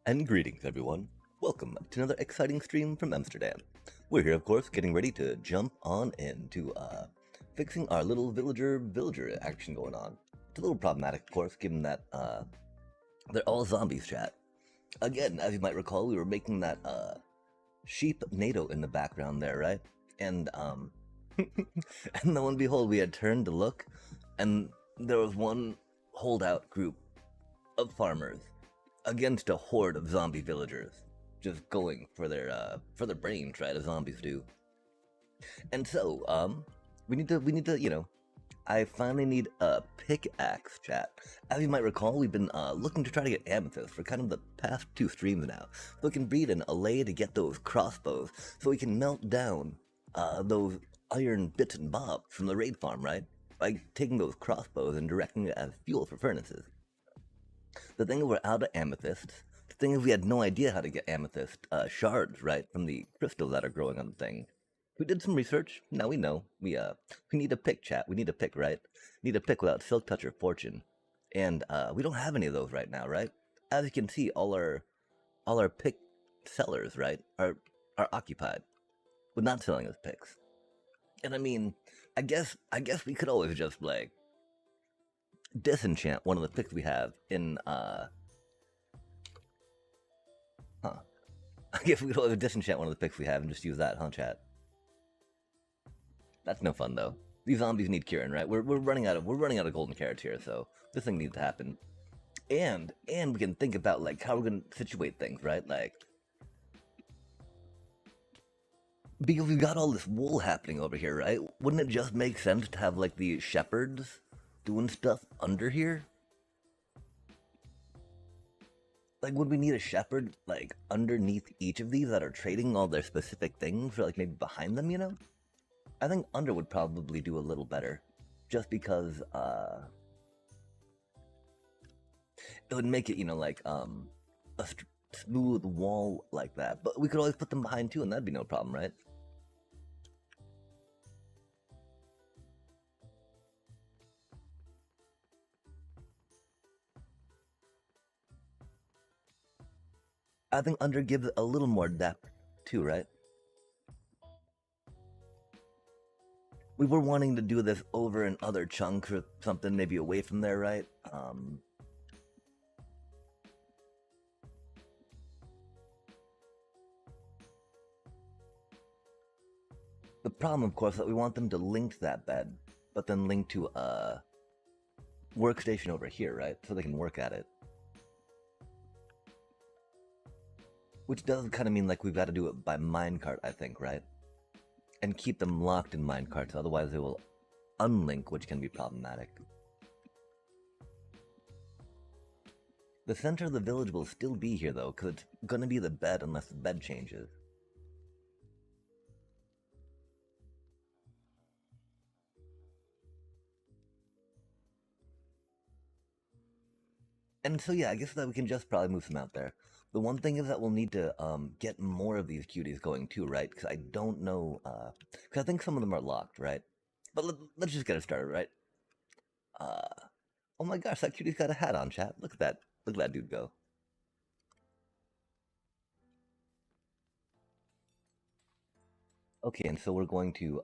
And greetings, everyone. Welcome to another exciting stream from Amsterdam. We're here, of course, getting ready to jump on into fixing our little villager action going on. It's a little problematic, of course, given that they're all zombies, chat. Again, as you might recall, we were making that sheep NATO in the background there, right? And and lo and behold, we had turned to look, and there was one holdout group of farmers against a horde of zombie villagers, just going for their brains, right, as zombies do. And so, we need to, I finally need a pickaxe, chat. As you might recall, we've been looking to try to get amethyst for kind of the past 2 streams now, so we can breed an allay to get those crossbows, so we can melt down those iron bits and bobs from the raid farm, right? By taking those crossbows and directing it as fuel for furnaces. The thing is, we're out of amethyst. The thing is, we had no idea how to get amethyst shards, right, from the crystals that are growing on the thing. We did some research. Now we know. We need a pick, chat. We need a pick, right? Need a pick without silk touch or fortune. And we don't have any of those right now, right? As you can see, all our pick sellers, right, are occupied with not selling us picks. And I mean, I guess we could always just like disenchant one of the picks we have in I guess we could always disenchant one of the picks we have and just use that, huh, chat? That's no fun though. These zombies need curing, right? We're running out of golden carrots here, so this thing needs to happen. And we can think about like how we're gonna situate things, right? Like, because we've got all this wool happening over here, right? Wouldn't it just make sense to have like the shepherds doing stuff under here? Like, would we need a shepherd, like, underneath each of these that are trading all their specific things, or, like, maybe behind them, you know? I think under would probably do a little better, just because, it would make it, you know, like, a smooth wall like that, but we could always put them behind, too, and that'd be no problem, right? I think under gives it a little more depth, too, right? We were wanting to do this over in other chunks or something, maybe away from there, right? The problem, of course, is that we want them to link to that bed, but then link to a workstation over here, right? So they can work at it. Which does kind of mean like we've got to do it by minecart, I think, right? And keep them locked in minecarts, otherwise they will unlink, which can be problematic. The center of the village will still be here, though, because it's going to be the bed unless the bed changes. And so yeah, I guess that we can just probably move some out there. The one thing is that we'll need to get more of these cuties going too, right? Because I don't know, because I think some of them are locked, right? But let's just get it started, right? Oh my gosh, that cutie's got a hat on, chat. Look at that dude go. Okay, and so we're going to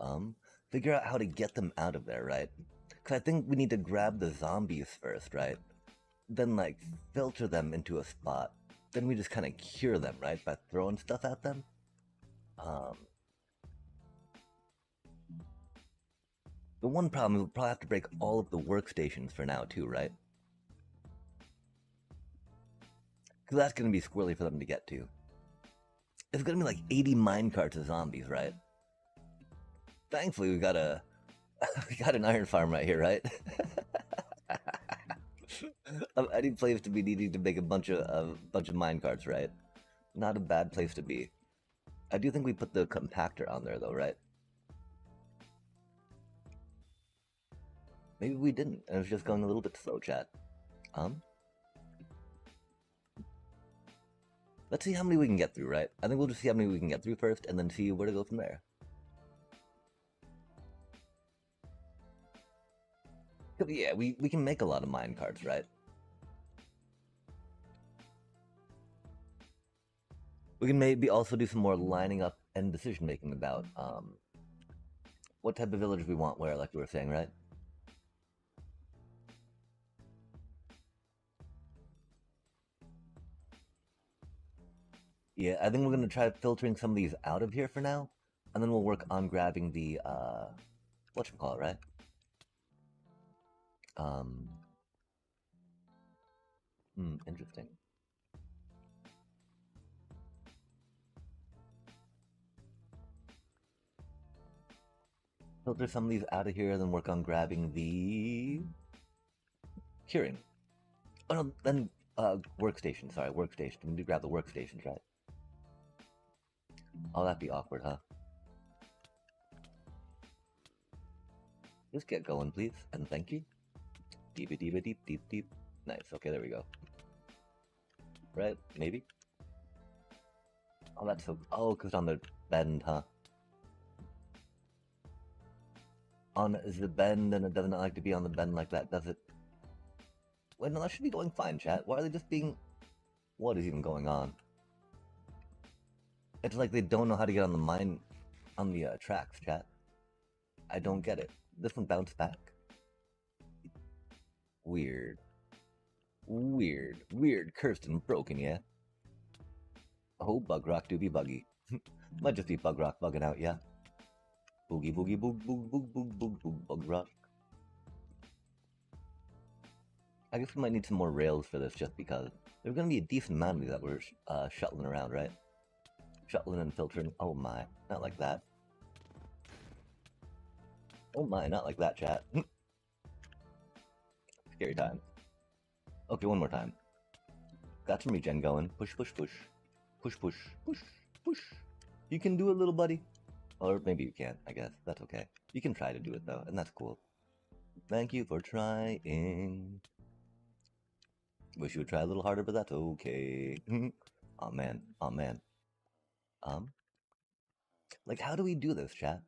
figure out how to get them out of there, right? Because I think we need to grab the zombies first, right? Then like filter them into a spot. Then we just kind of cure them, right? By throwing stuff at them. The one problem is we'll probably have to break all of the workstations for now too, right? Because that's going to be squirrely for them to get to. It's going to be like 80 minecarts of zombies, right? Thankfully, we got an iron farm right here, right? Any place to be needing to make a bunch of minecarts, right? Not a bad place to be. I do think we put the compactor on there, though, right? Maybe we didn't, and it was just going a little bit slow, chat. Let's see how many we can get through, right? I think we'll just see how many we can get through first, and then see where to go from there. Yeah, we can make a lot of minecarts, right? We can maybe also do some more lining up and decision making about what type of village we want where, like we were saying, right? Yeah, I think we're gonna try filtering some of these out of here for now, and then we'll work on grabbing the whatchamacallit, right? Um, interesting. Filter some of these out of here, then work on grabbing the curing. Oh no, then workstation. Sorry, workstation. We need to grab the workstations, right? Oh, that'd be awkward, huh? Just get going, please, and thank you. Deep, deep, deep, deep, deep. Nice. Okay, there we go. Right? Maybe. Oh, that's so. Oh, because on the bend, huh? On is the bend, and it doesn't like to be on the bend like that, does it? Wait, no, that should be going fine, chat. Why are they just being? What is even going on? It's like they don't know how to get on the mine, on the tracks, chat. I don't get it. This one bounced back. Weird. Weird. Weird. Cursed and broken, yeah? Oh, bug rock do be buggy. Might just be bug rock bugging out, yeah? Boogie boogie boog boog boog boog boog boog bug rock. I guess we might need some more rails for this just because there's gonna be a decent amount of these that we're shuttling around, right? Shuttling and filtering. Oh my, not like that. Oh my, not like that, chat. Scary time. Okay, one more time. Got some regen going. Push, push, push. Push, push, push, push. You can do it, little buddy. Or maybe you can't, I guess. That's okay. You can try to do it, though, and that's cool. Thank you for trying. Wish you would try a little harder, but that's okay. Oh man, oh man. Like, how do we do this, chat?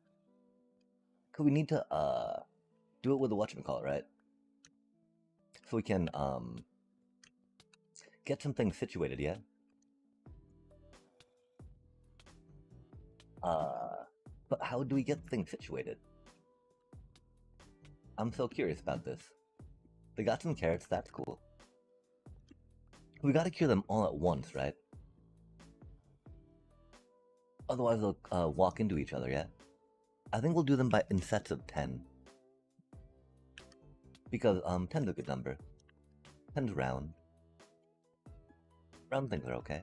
Cause we need to, do it with the whatchamacallit, right? So we can, get some things situated, yeah? But how do we get things situated? I'm so curious about this. They got some carrots, that's cool. We gotta cure them all at once, right? Otherwise they'll walk into each other, yeah? I think we'll do them in sets of 10. Because 10's a good number. 10's round. Round things are okay.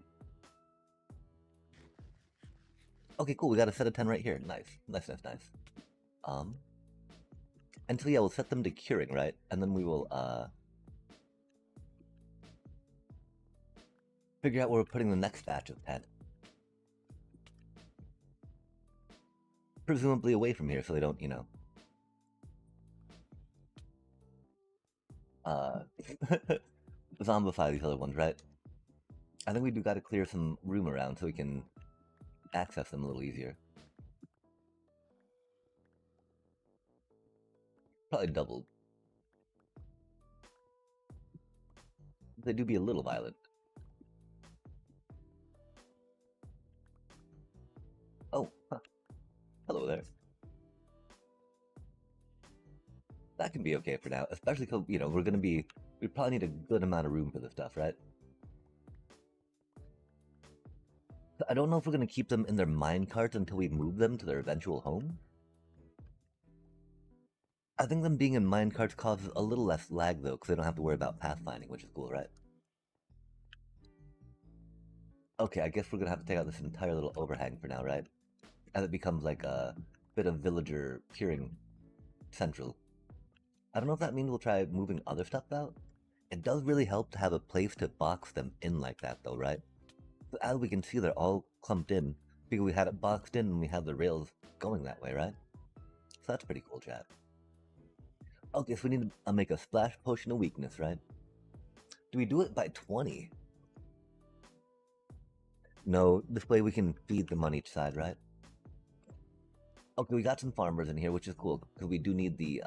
Okay, cool, we got a set of 10 right here. Nice. Nice, nice, nice. And so yeah, we'll set them to curing, right? And then we will figure out where we're putting the next batch of 10. Presumably away from here so they don't, you know. Zombify these other ones, right? I think we do gotta clear some room around so we can access them a little easier. Probably doubled. They do be a little violent. Oh, huh. Hello there. That can be okay for now, especially because, you know, we probably need a good amount of room for this stuff, right? I don't know if we're going to keep them in their mine carts until we move them to their eventual home. I think them being in mine carts causes a little less lag, though, because they don't have to worry about pathfinding, which is cool, right? Okay, I guess we're going to have to take out this entire little overhang for now, right? As it becomes like a bit of villager curing central. I don't know if that means we'll try moving other stuff out. It does really help to have a place to box them in like that, though, right? So as we can see, they're all clumped in because we had it boxed in and we had the rails going that way, right? So that's pretty cool, chat. Okay, so we need to make a splash potion of weakness, right? Do we do it by 20? No, this way we can feed them on each side, right? Okay, we got some farmers in here, which is cool, because we do need the,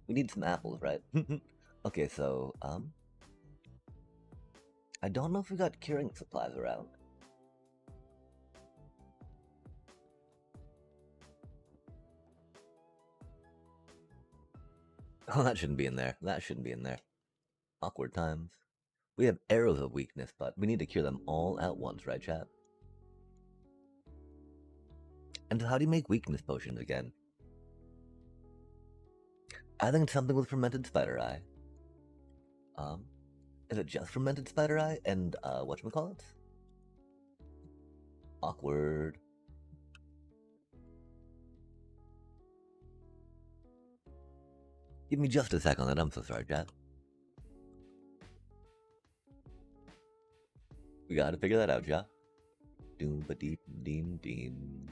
we need some apples, right? Okay, so, I don't know if we got curing supplies around. Oh, that shouldn't be in there. That shouldn't be in there. Awkward times. We have arrows of weakness, but we need to cure them all at once, right, chat? And how do you make weakness potions again? I think it's something with fermented spider eye. Is it just fermented spider eye and whatchamacallit? Awkward. Give me just a sec on that. I'm so sorry, chat. We gotta figure that out, ja. Doom ba deep deem deem.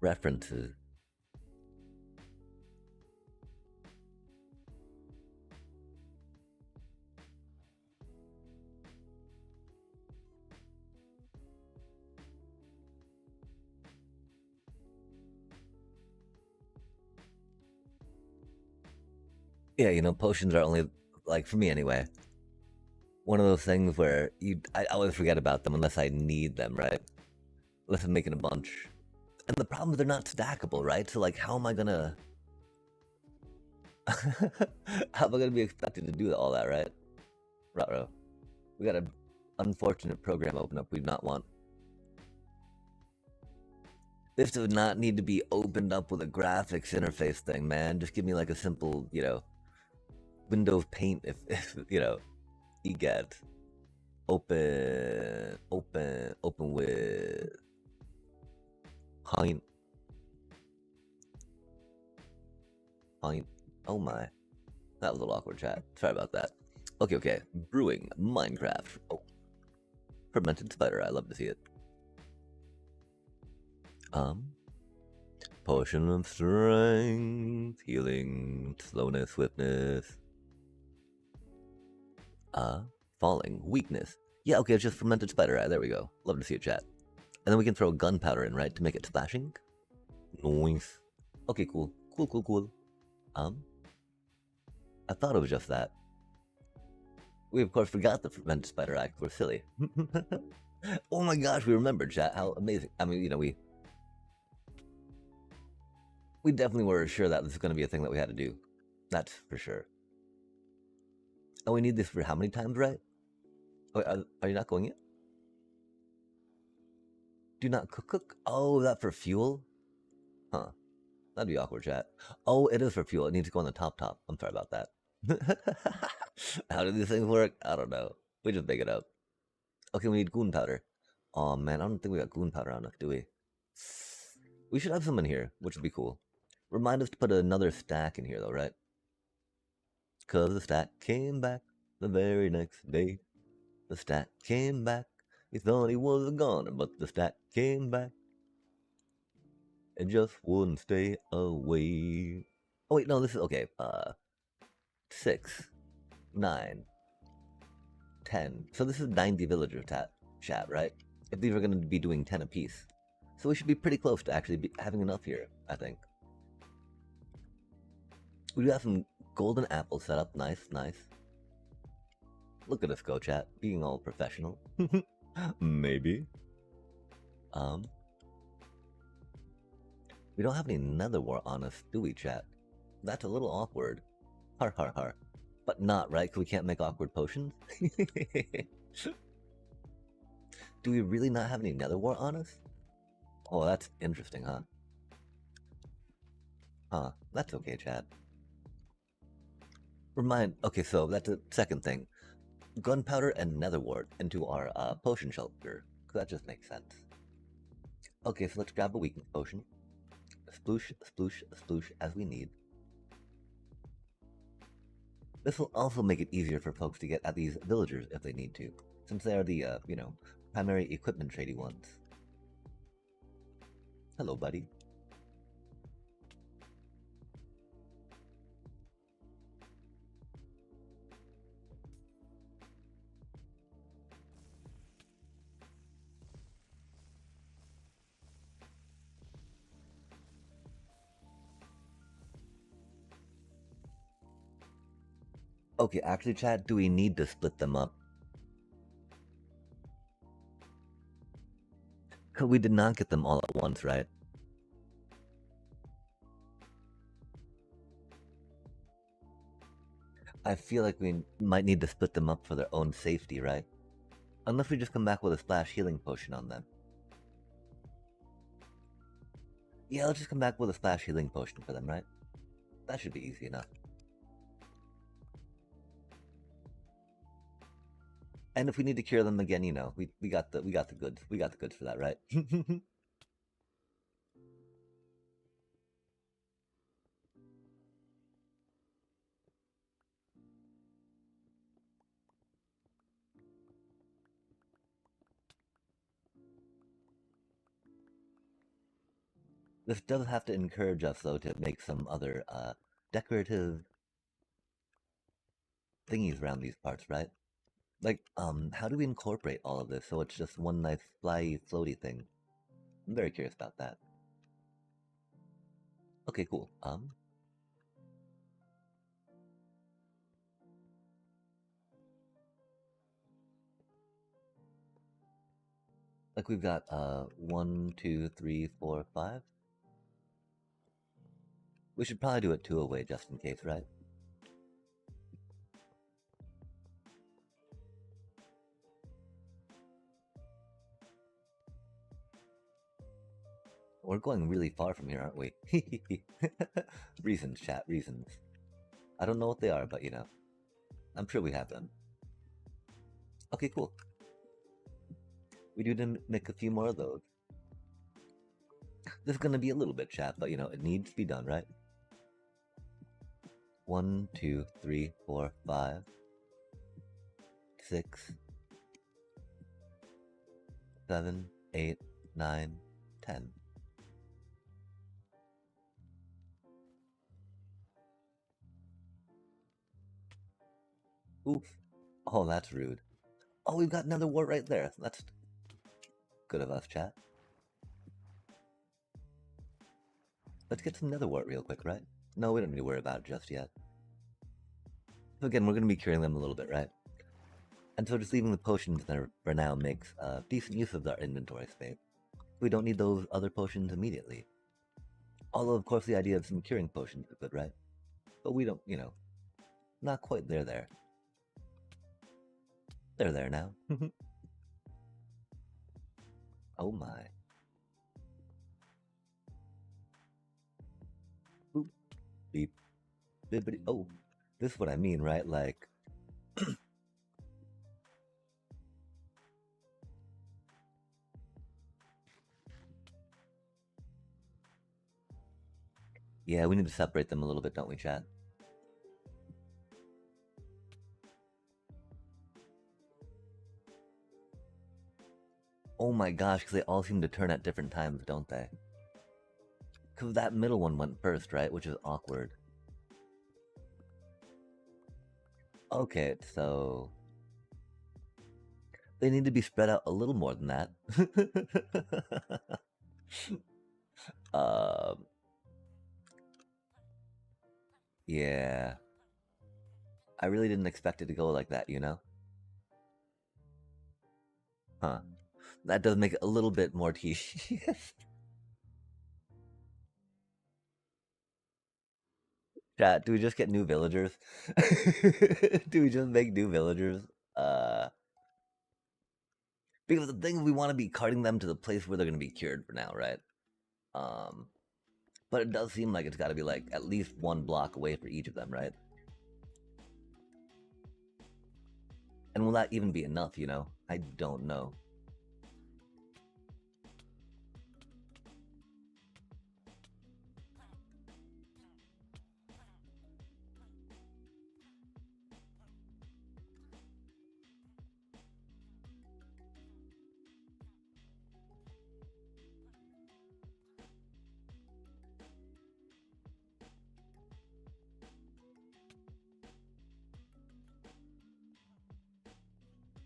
References. Yeah, you know, potions are only, like, for me anyway, one of those things where I always forget about them unless I need them, right? Unless I'm making a bunch. And the problem is they're not stackable, right? So, like, how am I gonna... how am I gonna be expected to do all that, right? Ruh-roh. We got an unfortunate program open up we do not want. This does not need to be opened up with a graphics interface thing, man. Just give me, like, a simple, you know, Windows Paint, if you know, you get open with Pint. Oh my, that was a little awkward, chat. Sorry about that. Okay. Brewing Minecraft. Oh, fermented spider. I love to see it. Potion of strength, healing, slowness, swiftness. Falling, weakness. Yeah, okay, it's just fermented spider eye. There we go. Love to see it, chat. And then we can throw gunpowder in, right, to make it splashing. Nice. Okay, cool. I thought it was just that. We of course forgot the fermented spider eye. We're silly. Oh my gosh, we remembered, chat. How amazing. I mean, you know, we definitely were sure that this is going to be a thing that we had to do. That's for sure. And we need this for how many times, right? Oh, are you not going yet? Do not cook? Oh, that for fuel? Huh. That'd be awkward, chat. Oh, it is for fuel. It needs to go on the top. I'm sorry about that. How do these things work? I don't know. We just make it up. Okay, we need goon powder. Oh man, I don't think we got goon powder on us, do we? We should have some in here, which would be cool. Remind us to put another stack in here, though, right? Because the stack came back the very next day. The stack came back. He thought he was gone, but the stack came back. It just wouldn't stay away. Oh wait, no, this is okay. 6, 9, 10. So this is 90 villagers chat, right? If these are going to be doing 10 apiece. So we should be pretty close to actually having enough here, I think. We do have some golden apples set up. Nice. Look at us go, chat. Being all professional. Maybe. We don't have any nether wart on us, do we, chat? That's a little awkward. Har. But not, right? Because we can't make awkward potions? Do we really not have any nether wart on us? Oh, that's interesting, huh? That's okay, chat. Okay, so that's the second thing. Gunpowder and nether wart into our potion shelter. Because that just makes sense. Okay, so let's grab a weakness potion. Sploosh as we need. This will also make it easier for folks to get at these villagers if they need to, since they are the, you know, primary equipment trading ones. Hello, buddy. Okay, actually, chat, do we need to split them up? Because we did not get them all at once, right? I feel like we might need to split them up for their own safety, right? Unless we just come back with a splash healing potion on them. Yeah, let's just come back with a splash healing potion for them, right? That should be easy enough. And if we need to cure them again, you know, we got the goods. We got the goods for that, right? This does have to encourage us though to make some other decorative thingies around these parts, right? Like, how do we incorporate all of this so it's just one nice flyy, floaty thing? I'm very curious about that. Okay, cool. Like we've got 1, 2, 3, 4, 5. We should probably do it 2 away just in case, right? We're going really far from here, aren't we? Reasons, chat, reasons. I don't know what they are, but you know, I'm sure we have them. Okay, cool. We do need to make a few more of those. This is gonna be a little bit, chat, but you know, it needs to be done, right? 1, 2, 3, 4, 5, 6, 7, 8, 9, 10. Oof. Oh, that's rude. Oh, we've got another wart right there. That's good of us, chat. Let's get some nether wart real quick, right? No, we don't need to worry about it just yet. So again, we're going to be curing them a little bit, right? And so just leaving the potions there for now makes decent use of our inventory space. We don't need those other potions immediately. Although, of course, the idea of some curing potions is good, right? But we don't, you know, not quite there. They're there now. Oh my. Boop. Beep. Bibbidi. Oh, this is what I mean, right? Like, yeah, we need to separate them a little bit, don't we, chat? Oh my gosh, because they all seem to turn at different times, don't they? Because that middle one went first, right? Which is awkward. Okay, so they need to be spread out a little more than that. um, yeah. I really didn't expect it to go like that, you know? Huh. That does make it a little bit more tedious. Chat, do we just get new villagers? Do we just make new villagers? Uh, because the thing is, we want to be carting them to the place where they're going to be cured for now, right? Um, but it does seem like it's got to be like at least 1 block away for each of them, right? And will that even be enough, you know? I don't know.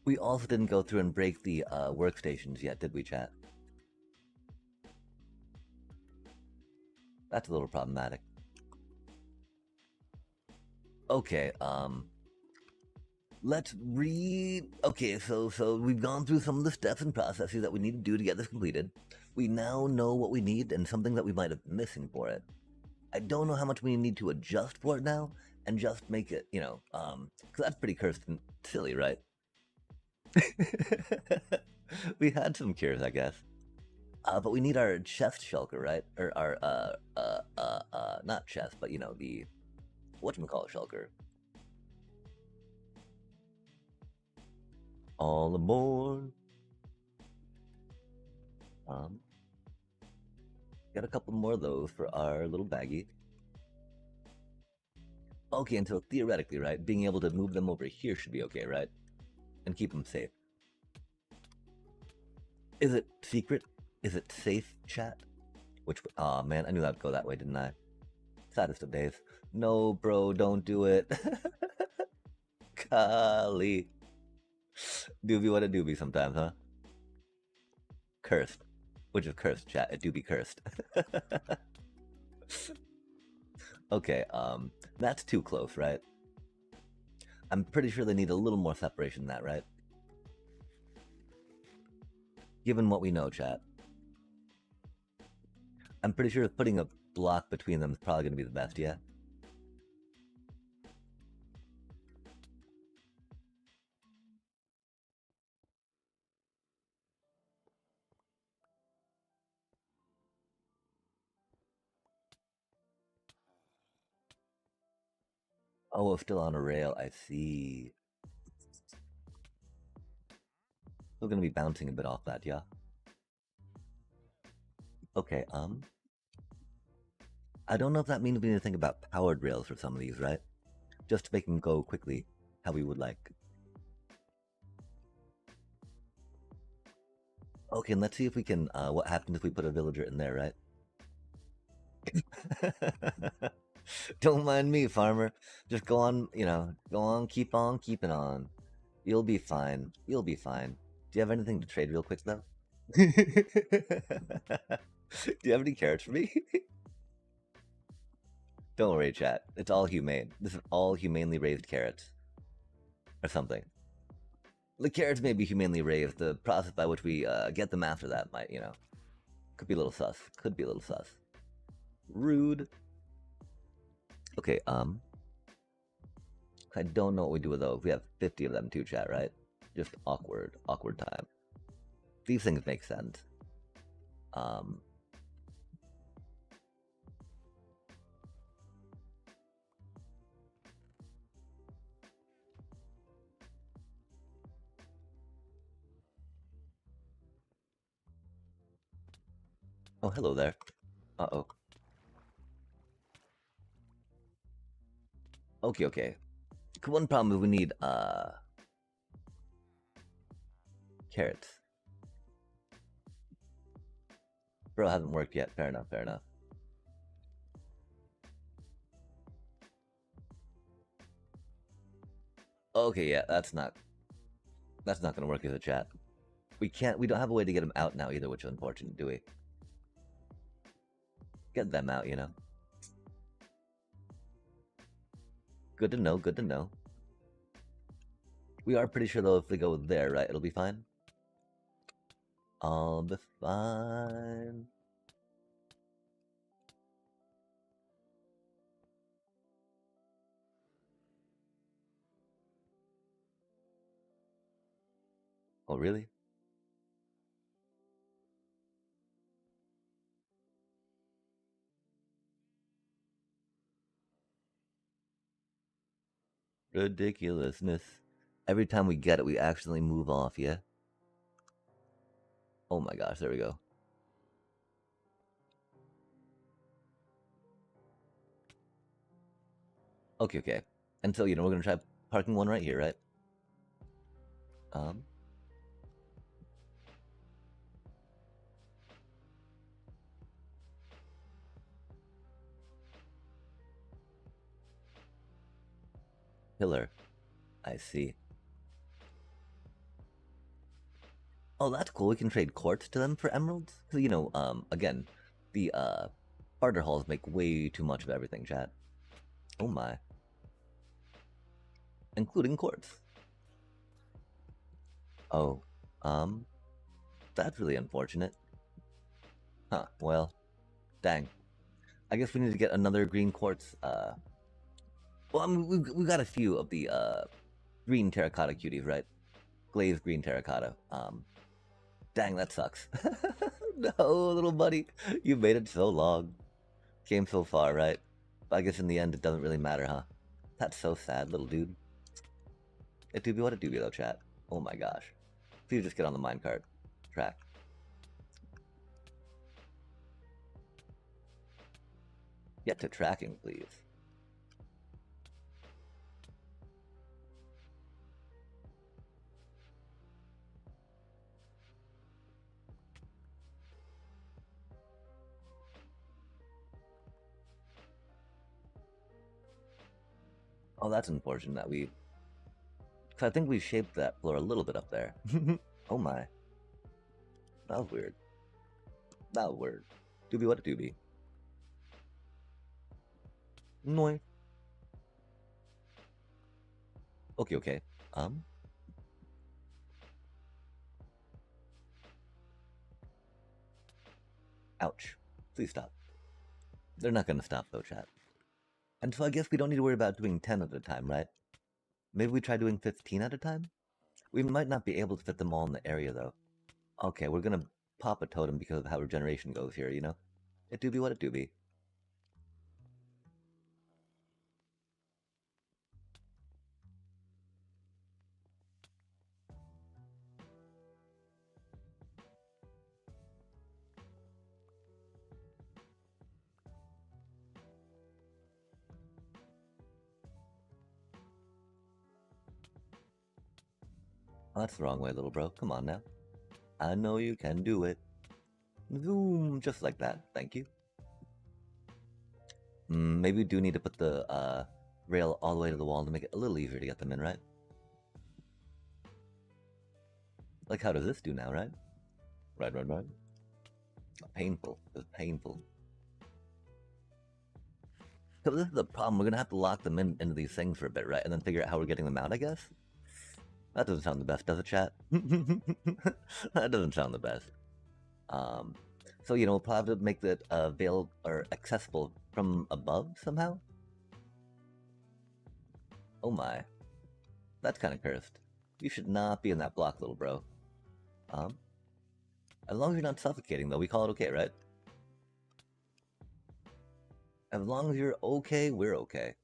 We also didn't go through and break the workstations yet, did we, chat? That's a little problematic. Okay, Let's read. Okay, so we've gone through some of the steps and processes that we need to do to get this completed. We now know what we need and something that we might have missing for it. I don't know how much we need to adjust for it now, and just make it, because that's pretty cursed and silly, right? We had some cures, I guess. But we need our chest shulker, right? Or our not chest, but the whatchamacallit shulker. All aboard. Got a couple more of those for our little baggie. Okay, and so theoretically, right, being able to move them over here should be okay, right? And keep them safe. Is it secret? Is it safe, chat? Which, aw, man, I knew that'd go that way, didn't I? Saddest of days. No, bro, don't do it. Golly. Doobie what a doobie sometimes, huh? Cursed. Which is cursed, chat. It do be cursed. Okay, that's too close, right? I'm pretty sure they need a little more separation than that, right? Given what we know, chat. I'm pretty sure putting a block between them is probably going to be the best, yeah? Oh, it's still on a rail, I see. Still going to be bouncing a bit off that, yeah? Okay, I don't know if that means we need to think about powered rails for some of these, right? Just to make them go quickly, how we would like. Okay, and let's see if we can, what happens if we put a villager in there, right? Don't mind me, farmer. Just go on, go on keeping on. You'll be fine. You'll be fine. Do you have anything to trade real quick, though? Do you have any carrots for me? Don't worry, chat. It's all humane. This is all humanely raised carrots. Or something. The carrots may be humanely raised. The process by which we get them after that might, could be a little sus. Could be a little sus. Rude. Okay, I don't know what we do with those. We have 50 of them too, chat, right? Just awkward time. These things make sense. Oh, hello there. Uh-oh. Okay. One problem is we need, carrots. Bro, hasn't worked yet. Fair enough. Okay, yeah, that's not gonna work as a chat. We don't have a way to get them out now either, which is unfortunate, do we? Get them out, Good to know. We are pretty sure though if they go there, right, it'll be fine. I'll be fine. Oh, really? Ridiculousness. Every time we get it, we accidentally move off, yeah? Oh my gosh, there we go. Okay. And so, we're gonna try parking one right here, right? Pillar. I see. Oh, that's cool. We can trade quartz to them for emeralds. So, again, the barter halls make way too much of everything, chat. Oh my. Including quartz. Oh, um, that's really unfortunate. Huh, well, dang. I guess we need to get another green quartz, well, I mean, we've got a few of the, green terracotta cuties, right? Glazed green terracotta. Dang, that sucks. No, little buddy, you made it so long. Came so far, right? But I guess in the end, it doesn't really matter, huh? That's so sad, little dude. It do be what it do be, though, chat. Oh my gosh. Please just get on the minecart track. Get to tracking, please. Oh, that's unfortunate that we... Cause I think we shaped that floor a little bit up there. Oh my. That was weird. That was weird. Doobie what a doobie. Noi. Okay, okay. Ouch. Please stop. They're not gonna stop though, chat. And so I guess we don't need to worry about doing 10 at a time, right? Maybe we try doing 15 at a time? We might not be able to fit them all in the area though. Okay, we're gonna pop a totem because of how regeneration goes here, you know? It do be what it do be. Oh, that's the wrong way, little bro. Come on now. I know you can do it. Zoom, just like that. Thank you. Maybe we do need to put the rail all the way to the wall to make it a little easier to get them in, right? Like, how does this do now, right? Right. Painful. It's painful. So this is the problem. We're gonna have to lock them into these things for a bit, right? And then figure out how we're getting them out, I guess? That doesn't sound the best, does it, chat? That doesn't sound the best. So, you know, we'll probably have to make that available or accessible from above somehow? Oh my. That's kind of cursed. You should not be in that block, little bro. As long as you're not suffocating, though, we call it okay, right? As long as you're okay, we're okay.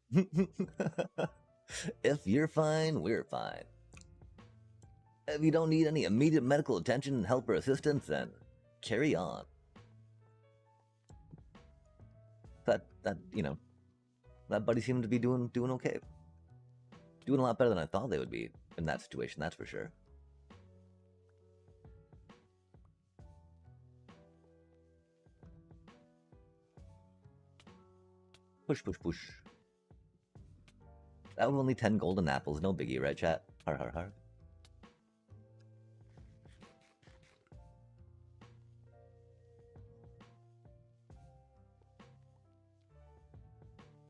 If you're fine, we're fine. If you don't need any immediate medical attention, help, or assistance, then carry on. That you know, that buddy seemed to be doing okay. Doing a lot better than I thought they would be in that situation, that's for sure. Push, push, push. That was only 10 golden apples, no biggie, right, chat? Har, har, har.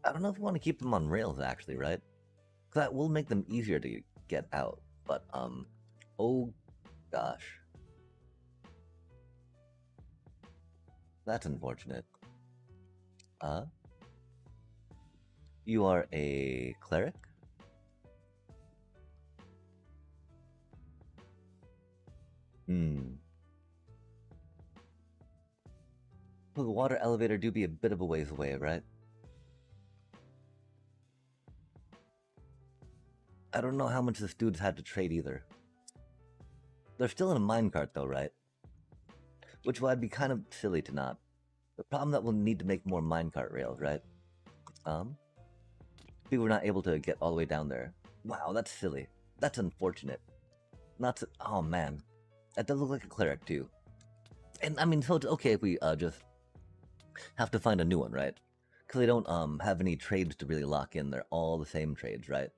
I don't know if we want to keep them on rails, actually, right? Because that will make them easier to get out. But, oh gosh. That's unfortunate. You are a cleric? Well, the water elevator do be a bit of a ways away, right? I don't know how much this dude's had to trade either. They're still in a minecart though, right? Which would be kind of silly to not. The problem that we'll need to make more minecart rails, right? People were not able to get all the way down there. Wow, that's silly. That's unfortunate. Not to, oh man. That does look like a cleric too. And I mean, so it's okay if we just have to find a new one, right? Because they don't have any trades to really lock in. They're all the same trades, right?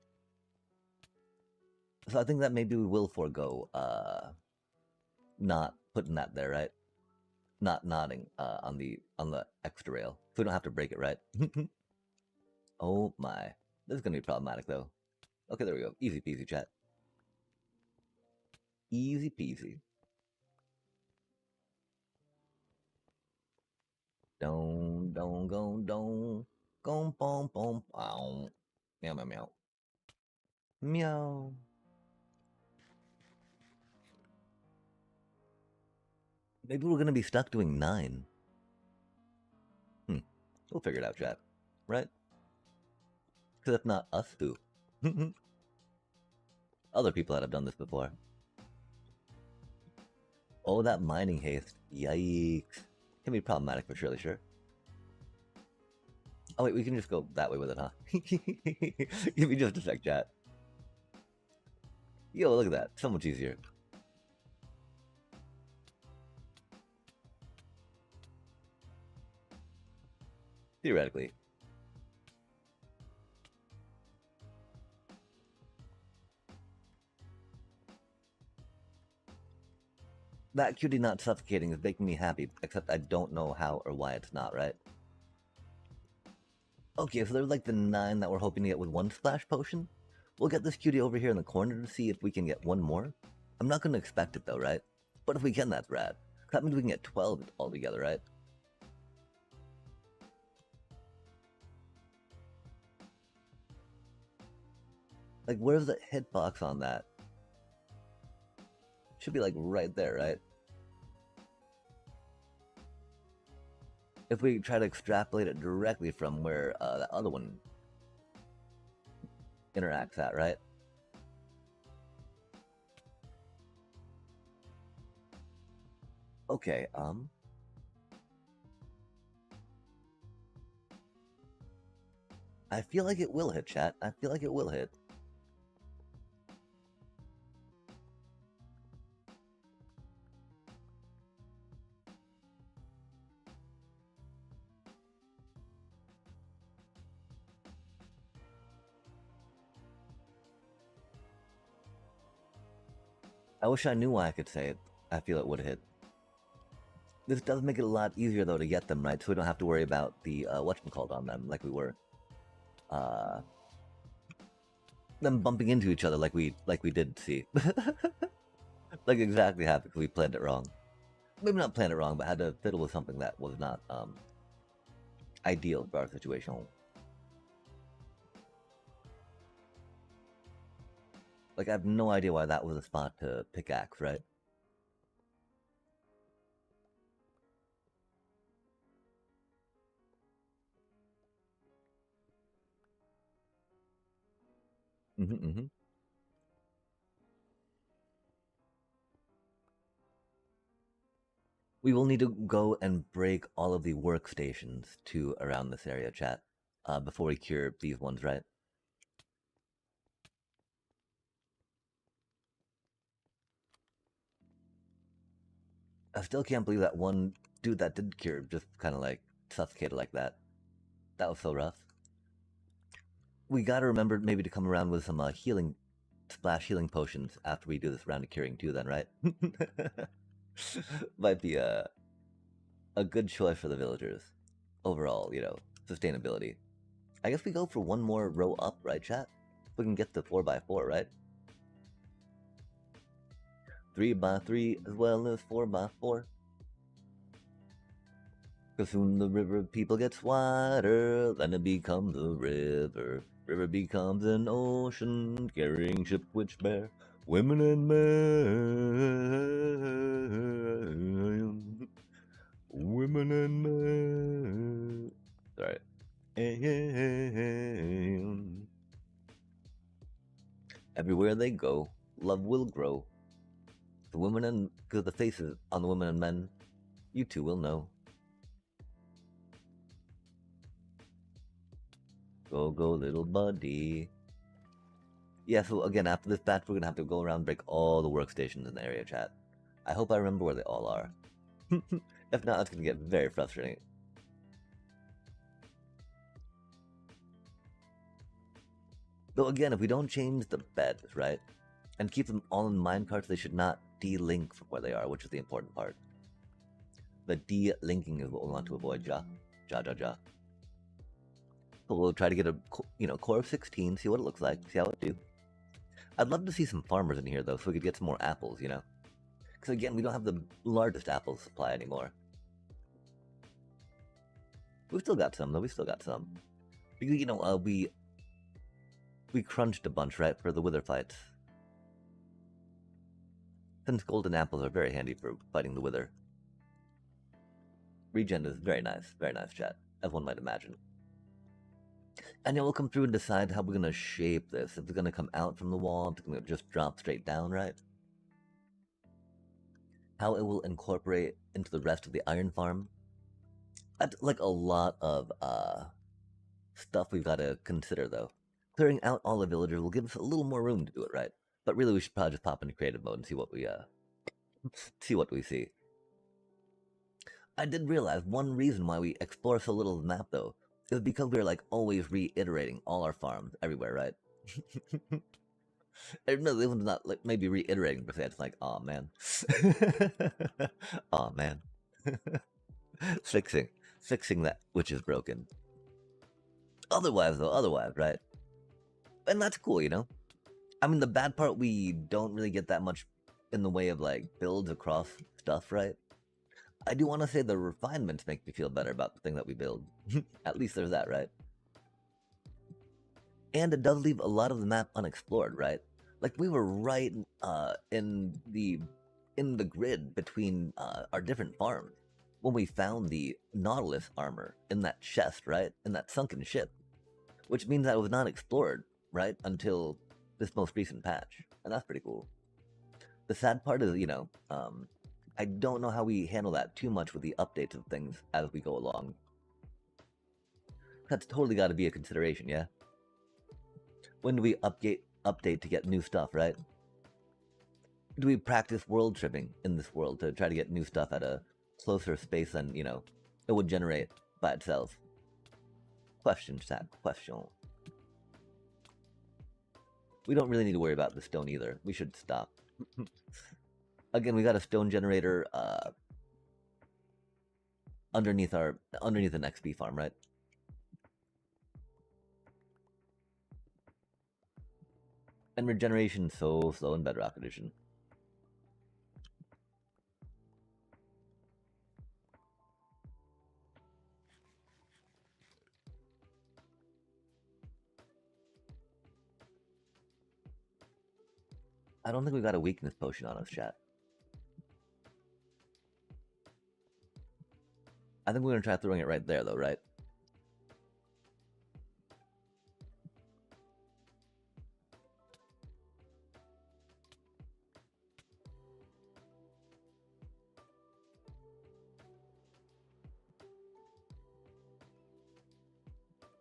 So I think that maybe we will forego not putting that there, right? Not nodding on the extra rail. So we don't have to break it, right? Oh my. This is gonna be problematic though. Okay, there we go. Easy peasy, chat. Easy peasy. Don't go, don't. Go, pom, pom, pow. Meow, meow, meow. Meow. Maybe we're gonna be stuck doing 9. Hmm. We'll figure it out, chat. Right? Because if not us, who? Other people that have done this before. Oh, that mining haste. Yikes. Can be problematic for surely sure. Oh wait, we can just go that way with it, huh? Give me just a sec, chat. Yo, look at that. So much easier. Theoretically. That cutie not suffocating is making me happy, except I don't know how or why it's not, right? Okay, so there's like the 9 that we're hoping to get with 1 splash potion. We'll get this cutie over here in the corner to see if we can get 1 more. I'm not gonna expect it though, right? But if we can, that's rad. That means we can get 12 altogether, right? Like, where's the hitbox on that? Should be like right there, right? If we try to extrapolate it directly from where that other one interacts at, right? Okay, I feel like it will hit, chat. I feel like it will hit. I wish I knew why I could say it. I feel it would hit. This does make it a lot easier though to get them right, so we don't have to worry about the whatchamacallit on them like we were. Them bumping into each other like we did see. Like exactly happened because we planned it wrong. Maybe not planned it wrong, but had to fiddle with something that was not ideal for our situation. Like I have no idea why that was a spot to pickaxe, right? Mm-hmm. We will need to go and break all of the workstations to around this area, chat, before we cure these ones, right? I still can't believe that one dude that did cure just kind of like suffocated like that. That was so rough. We gotta remember maybe to come around with some healing, splash healing potions after we do this round of curing too, then, right? Might be a good choice for the villagers. Overall, you know, sustainability. I guess we go for 1 more row up, right, chat? We can get the 4x4, right? 3x3 as well as 4x4. Cause soon the river people gets wider, then it becomes a river. River becomes an ocean, carrying ship which bear women and men. Women and men. Alright. Everywhere they go, love will grow. The women and cause the faces on the women and men, you too will know. Go, go, little buddy. Yeah, so again, after this batch, we're gonna have to go around and break all the workstations in the area, chat. I hope I remember where they all are. If not, it's gonna get very frustrating. Though again, if we don't change the beds, right, and keep them all in minecarts, they should not de-link from where they are, which is the important part. The de-linking is what we want to avoid, ja. Ja. So we'll try to get a, core of 16, see what it looks like, see how it do. I'd love to see some farmers in here, though, so we could get some more apples, you know? Because, again, we don't have the largest apple supply anymore. We've still got some, though. We still got some. Because, you know, we crunched a bunch, right, for the wither fights. Since golden apples are very handy for fighting the wither. Regen is very nice, chat, as one might imagine. And then we'll come through and decide how we're going to shape this. If it's going to come out from the wall, if it's going to just drop straight down, right? How it will incorporate into the rest of the iron farm. That's like a lot of stuff we've got to consider, though. Clearing out all the villagers will give us a little more room to do it, right? But really, we should probably just pop into creative mode and see what we see. I did realize one reason why we explore so little of the map, though, is because we're like always reiterating all our farms everywhere, right? No, this one's not like maybe reiterating per se. It's like, oh man, oh man, fixing that which is broken. Otherwise, right? And that's cool, you know. I mean, the bad part, we don't really get that much in the way of like builds across stuff, right? I do want to say the refinements make me feel better about the thing that we build. At least there's that, right? And it does leave a lot of the map unexplored, right? Like we were right in the grid between our different farms when we found the Nautilus armor in that chest, right? In that sunken ship, which means that it was not explored, right, until this most recent patch, and that's pretty cool. The sad part is, you know, I don't know how we handle that too much with the updates of things as we go along. That's totally got to be a consideration, yeah? When do we update to get new stuff, right? Do we practice world tripping in this world to try to get new stuff at a closer space than, you know, it would generate by itself? Question, chat, question. We don't really need to worry about the stone either. We should stop. Again, we got a stone generator underneath an XP farm, right? And regeneration so slow in Bedrock Edition. I don't think we got a weakness potion on us, chat. I think we're gonna try throwing it right there, though, right?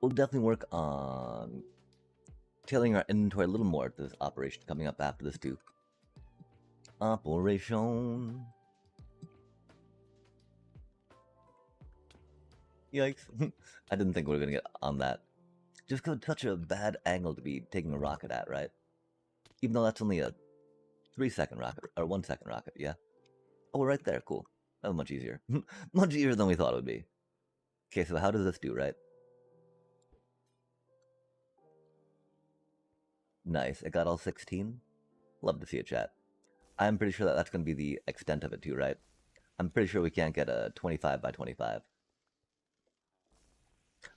We'll definitely work on tailoring our inventory a little more to this operation coming up after this too. Operation. Yikes. I didn't think we were gonna get on that. Just got such a bad angle to be taking a rocket at, right? Even though that's only a 3-second rocket, or 1-second rocket, yeah? Oh, we're right there, cool. That was much easier. Much easier than we thought it would be. Okay, so how does this do, right? Nice, it got all 16? Love to see it, chat. I'm pretty sure that that's going to be the extent of it too, right? I'm pretty sure we can't get a 25 by 25.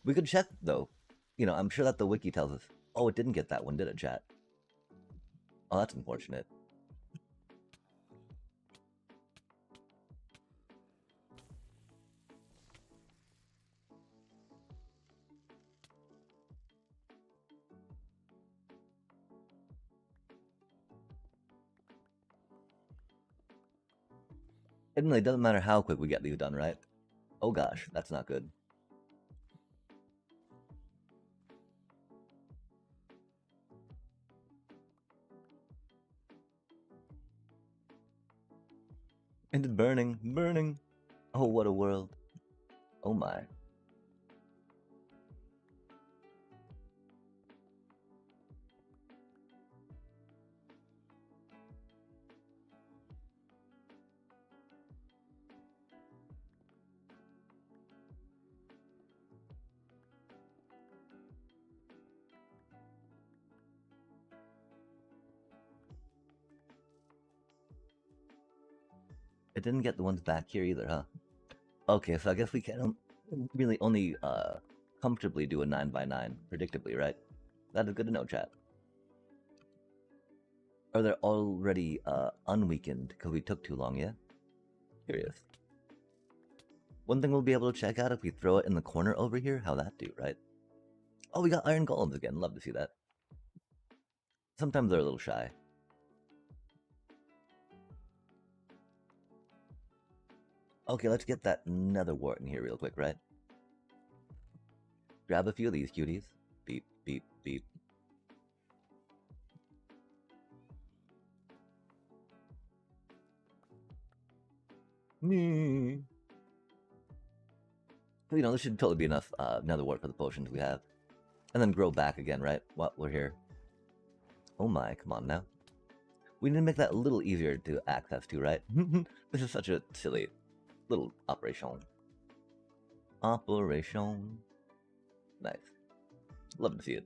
We could check, though. You know, I'm sure that the wiki tells us. Oh, it didn't get that one, did it, chat? Oh, that's unfortunate. It really doesn't matter how quick we get these done, right? Oh gosh, that's not good. And it's burning, burning. Oh, what a world. Oh my. It didn't get the ones back here either, huh? Okay, so I guess we can really only comfortably do a 9x9, predictably, right? That is good to know, chat. Are they already unweakened because we took too long, yeah? Curious. One thing we'll be able to check out if we throw it in the corner over here, how that do, right? Oh, we got iron golems again. Love to see that. Sometimes they're a little shy. Okay, let's get that nether wart in here real quick, right? Grab a few of these cuties. Beep, beep, beep. Me. You know, this should totally be enough nether wart for the potions we have. And then grow back again, right? While we're here. Oh my, come on now. We need to make that a little easier to access to, right? This is such a silly little operation. Operation. Nice. Love to see it.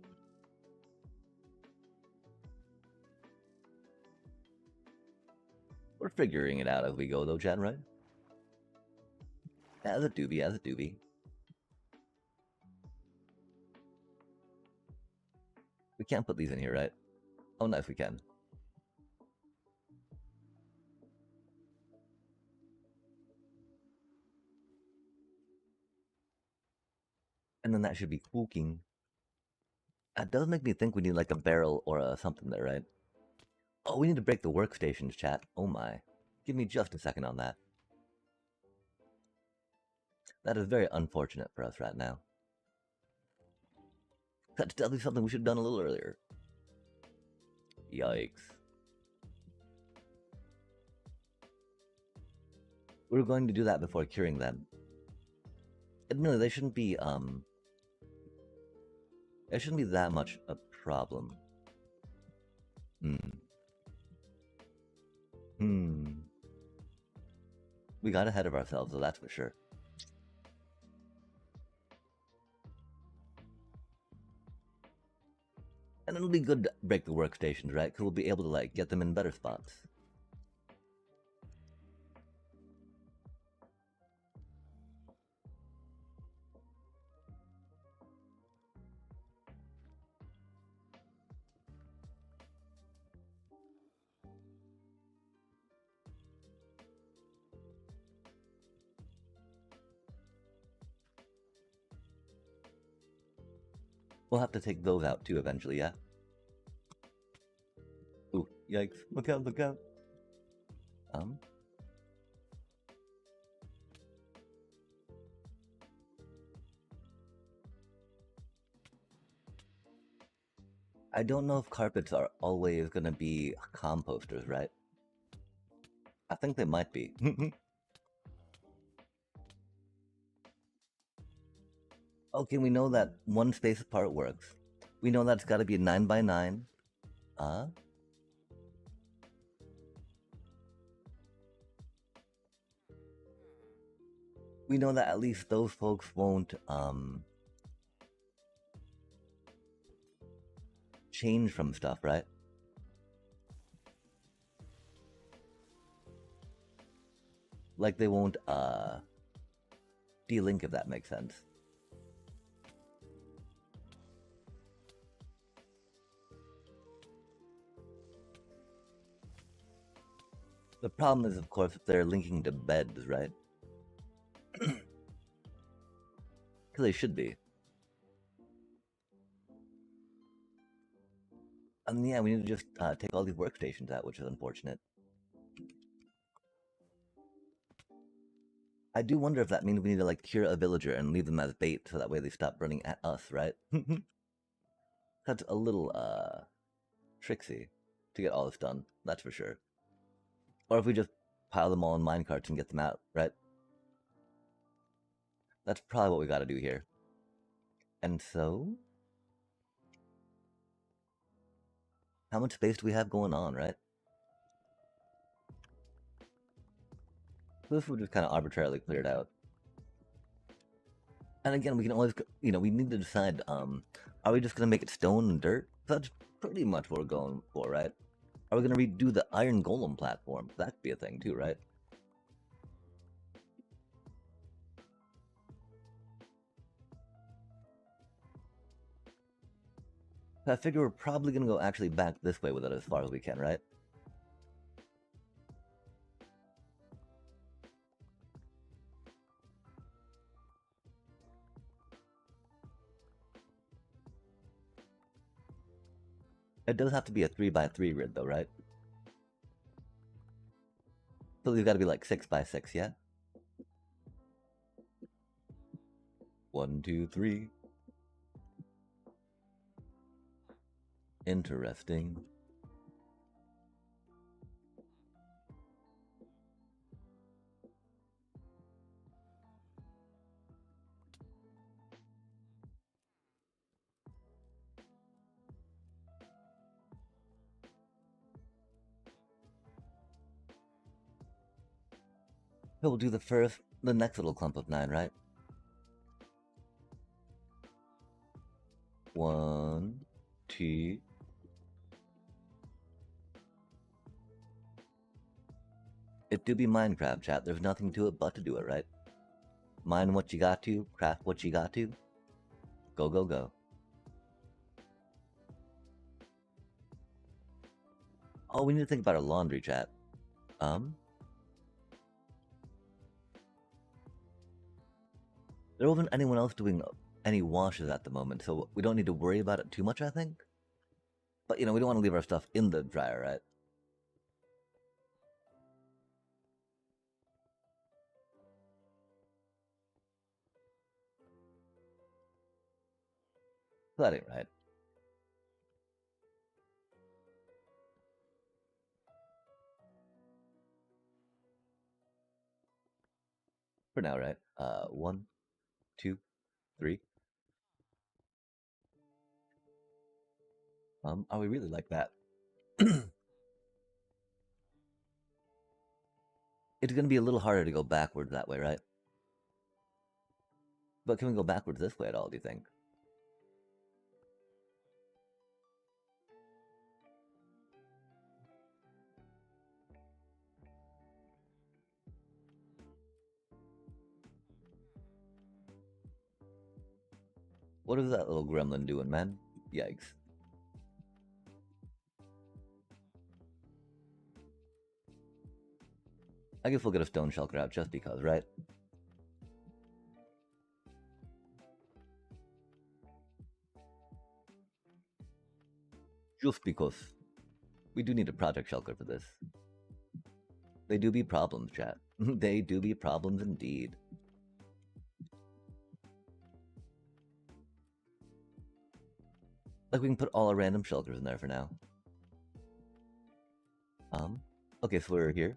We're figuring it out as we go though, Chad, right? As a doobie, as a doobie. We can't put these in here, right? Oh, nice, we can. And then that should be cooking. That does make me think we need like a barrel or a something there, right? Oh, we need to break the workstations, chat. Oh my. Give me just a second on that. That is very unfortunate for us right now. That's definitely something we should have done a little earlier. Yikes. We're going to do that before curing them. Admittedly, they shouldn't be, it shouldn't be that much a problem. We got ahead of ourselves, though, that's for sure. And it'll be good to break the workstations, right? Because we'll be able to, like, get them in better spots. We'll have to take those out, too, eventually, yeah? Ooh, yikes. Look out, look out. I don't know if carpets are always gonna be composters, right? I think they might be. Okay, we know that one space apart works. We know that's gotta be a 9x9. We know that at least those folks won't, change from stuff, right? Like they won't, delink, if that makes sense. The problem is, of course, if they're linking to beds, right? Because they should be. And yeah, we need to just take all these workstations out, which is unfortunate. I do wonder if that means we need to like cure a villager and leave them as bait so that way they stop running at us, right? That's a little tricksy to get all this done, that's for sure. Or if we just pile them all in minecarts and get them out, right? That's probably what we gotta do here. And so, how much space do we have going on, right? This would just kind of arbitrarily cleared out. And again, we can always, you know, we need to decide, are we just gonna make it stone and dirt? That's pretty much what we're going for, right? Are we gonna redo the iron golem platform? That could be a thing too, right? I figure we're probably gonna go actually back this way with it as far as we can, right? It does have to be a 3x3 grid though, right? So they've got to be like 6x6, yeah? 1, 2, 3. Interesting. We'll do the next little clump of 9, right? 1, 2. It do be Minecraft, chat. There's nothing to it but to do it, right? Mine what you got to, craft what you got to. Go, go, go. Oh, we need to think about our laundry, chat. There wasn't anyone else doing any washes at the moment, so we don't need to worry about it too much, I think. But, we don't want to leave our stuff in the dryer, right? So that ain't right. For now, right? 1, 2, 3. Are we really like that? It's gonna be a little harder to go backwards that way, right? But can we go backwards this way at all, do you think? What is that little gremlin doing, man? Yikes. I guess we'll get a stone shulker out just because, right? Just because. We do need a project shulker for this. They do be problems, chat. They do be problems indeed. Like, we can put all our random shelters in there for now. Okay, so we're here.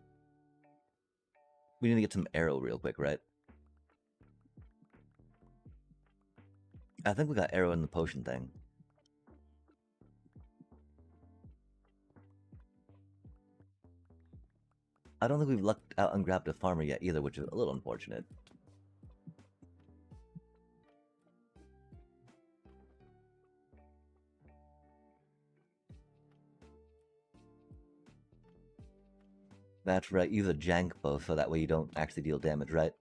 We need to get some arrow real quick, right? I think we got arrow in the potion thing. I don't think we've lucked out and grabbed a farmer yet either, which is a little unfortunate. That's right, use a jank bow so that way you don't actually deal damage, right?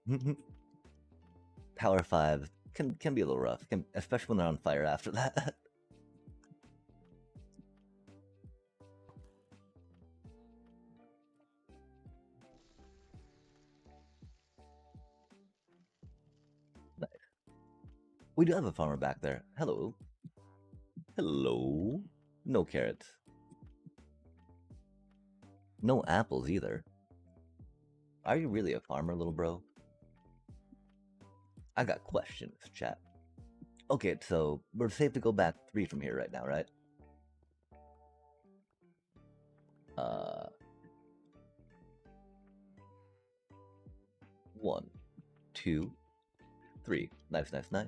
Power 5 can be a little rough, especially when they're on fire after that. Nice. We do have a farmer back there. Hello. Hello. No carrots. No apples either. Are you really a farmer, little bro? I got questions, chat. Okay, so we're safe to go back 3 from here right now, right? 1, 2, 3. Nice, nice, nice.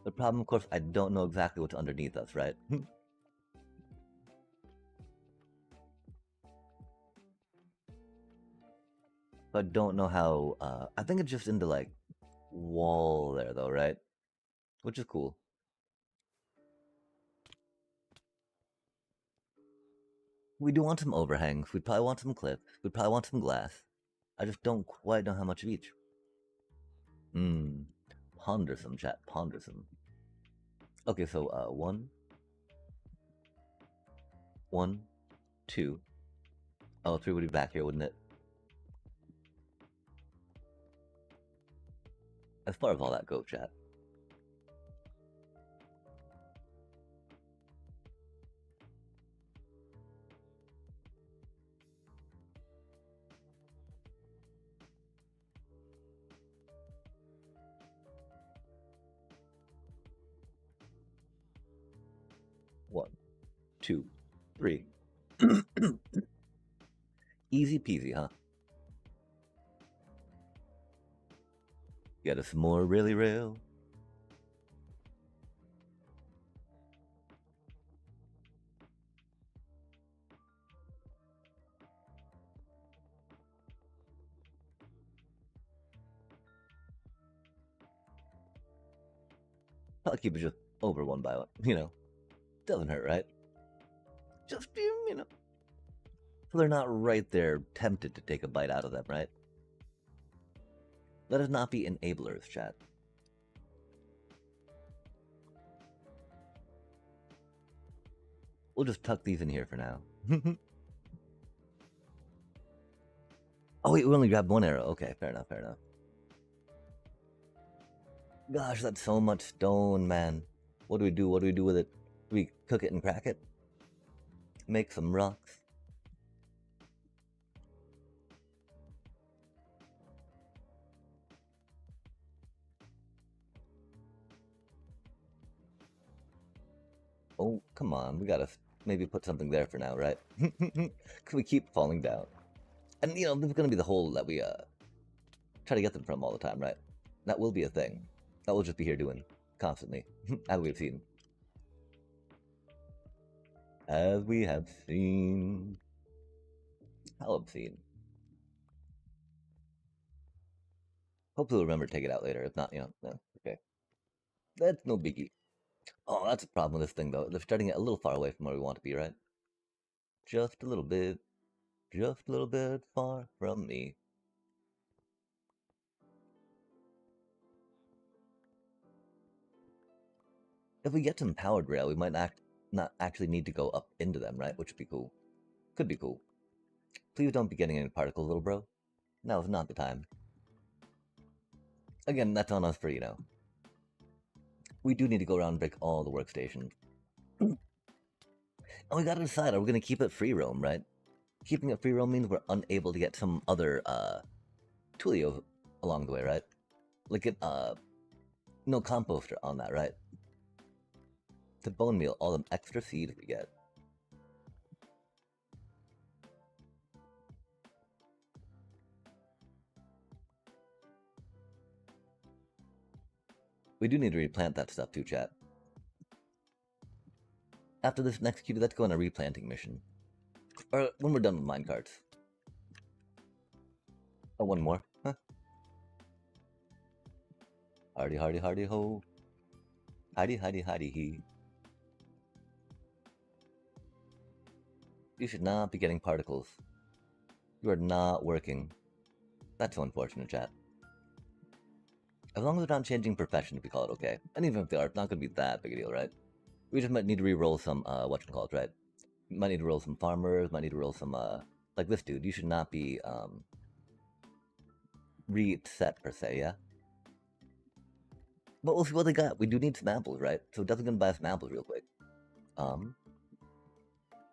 The problem, of course, I don't know exactly what's underneath us, right? So I don't know how, I think it's just into, like, wall there, though, right? Which is cool. We do want some overhangs. We'd probably want some cliffs. We'd probably want some glass. I just don't quite know how much of each. Hmm. Pondersome, chat. Pondersome. Okay, so, 1, 2. Oh, 3 would be back here, wouldn't it? As far as all that go, chat. One, 2, 3. Easy peasy, huh? Get us some more really real. I'll keep it just over one by one, Doesn't hurt, right? Just, so they're not right there tempted to take a bite out of them, right? Let us not be enablers, chat. We'll just tuck these in here for now. Oh wait, we only grabbed one arrow. Okay, fair enough, fair enough. Gosh, that's so much stone, man. What do we do? What do we do with it? Do we cook it and crack it? Make some rocks? Oh, come on. We gotta maybe put something there for now, right? Can we keep falling down? And, this is gonna be the hole that we, try to get them from all the time, right? That will be a thing. That will just be here doing constantly, as we've seen. As we have seen. How obscene. Hopefully we'll remember to take it out later. If not, no, okay. That's no biggie. Oh, that's a problem with this thing, though. They're starting it a little far away from where we want to be, right? Just a little bit. Just a little bit far from me. If we get some powered rail, we might not actually need to go up into them, right? Which would be cool. Could be cool. Please don't be getting any particles, little bro. Now is not the time. Again, that's on us for, we do need to go around and break all the workstations. And we gotta decide, are we gonna keep it free roam, right? Keeping it free roam means we're unable to get some other, Tulios along the way, right? Like get, no composter on that, right? To bone meal all them extra seeds we get. We do need to replant that stuff too, chat. After this next cube, let's go on a replanting mission. Or when we're done with minecarts. Oh, one more. Huh? Hardy, hardy, hardy, ho. Heidi, Heidi, Heidi, he. You should not be getting particles. You are not working. That's so unfortunate, chat. As long as they're not changing profession, we call it okay. And even if they are, it's not going to be that big a deal, right? We just might need to re-roll some, whatchamacallit, right? Might need to roll some farmers, might need to roll some, like this dude. You should not be, reset, per se, yeah? But we'll see what they got. We do need some apples, right? So definitely gonna buy some apples real quick.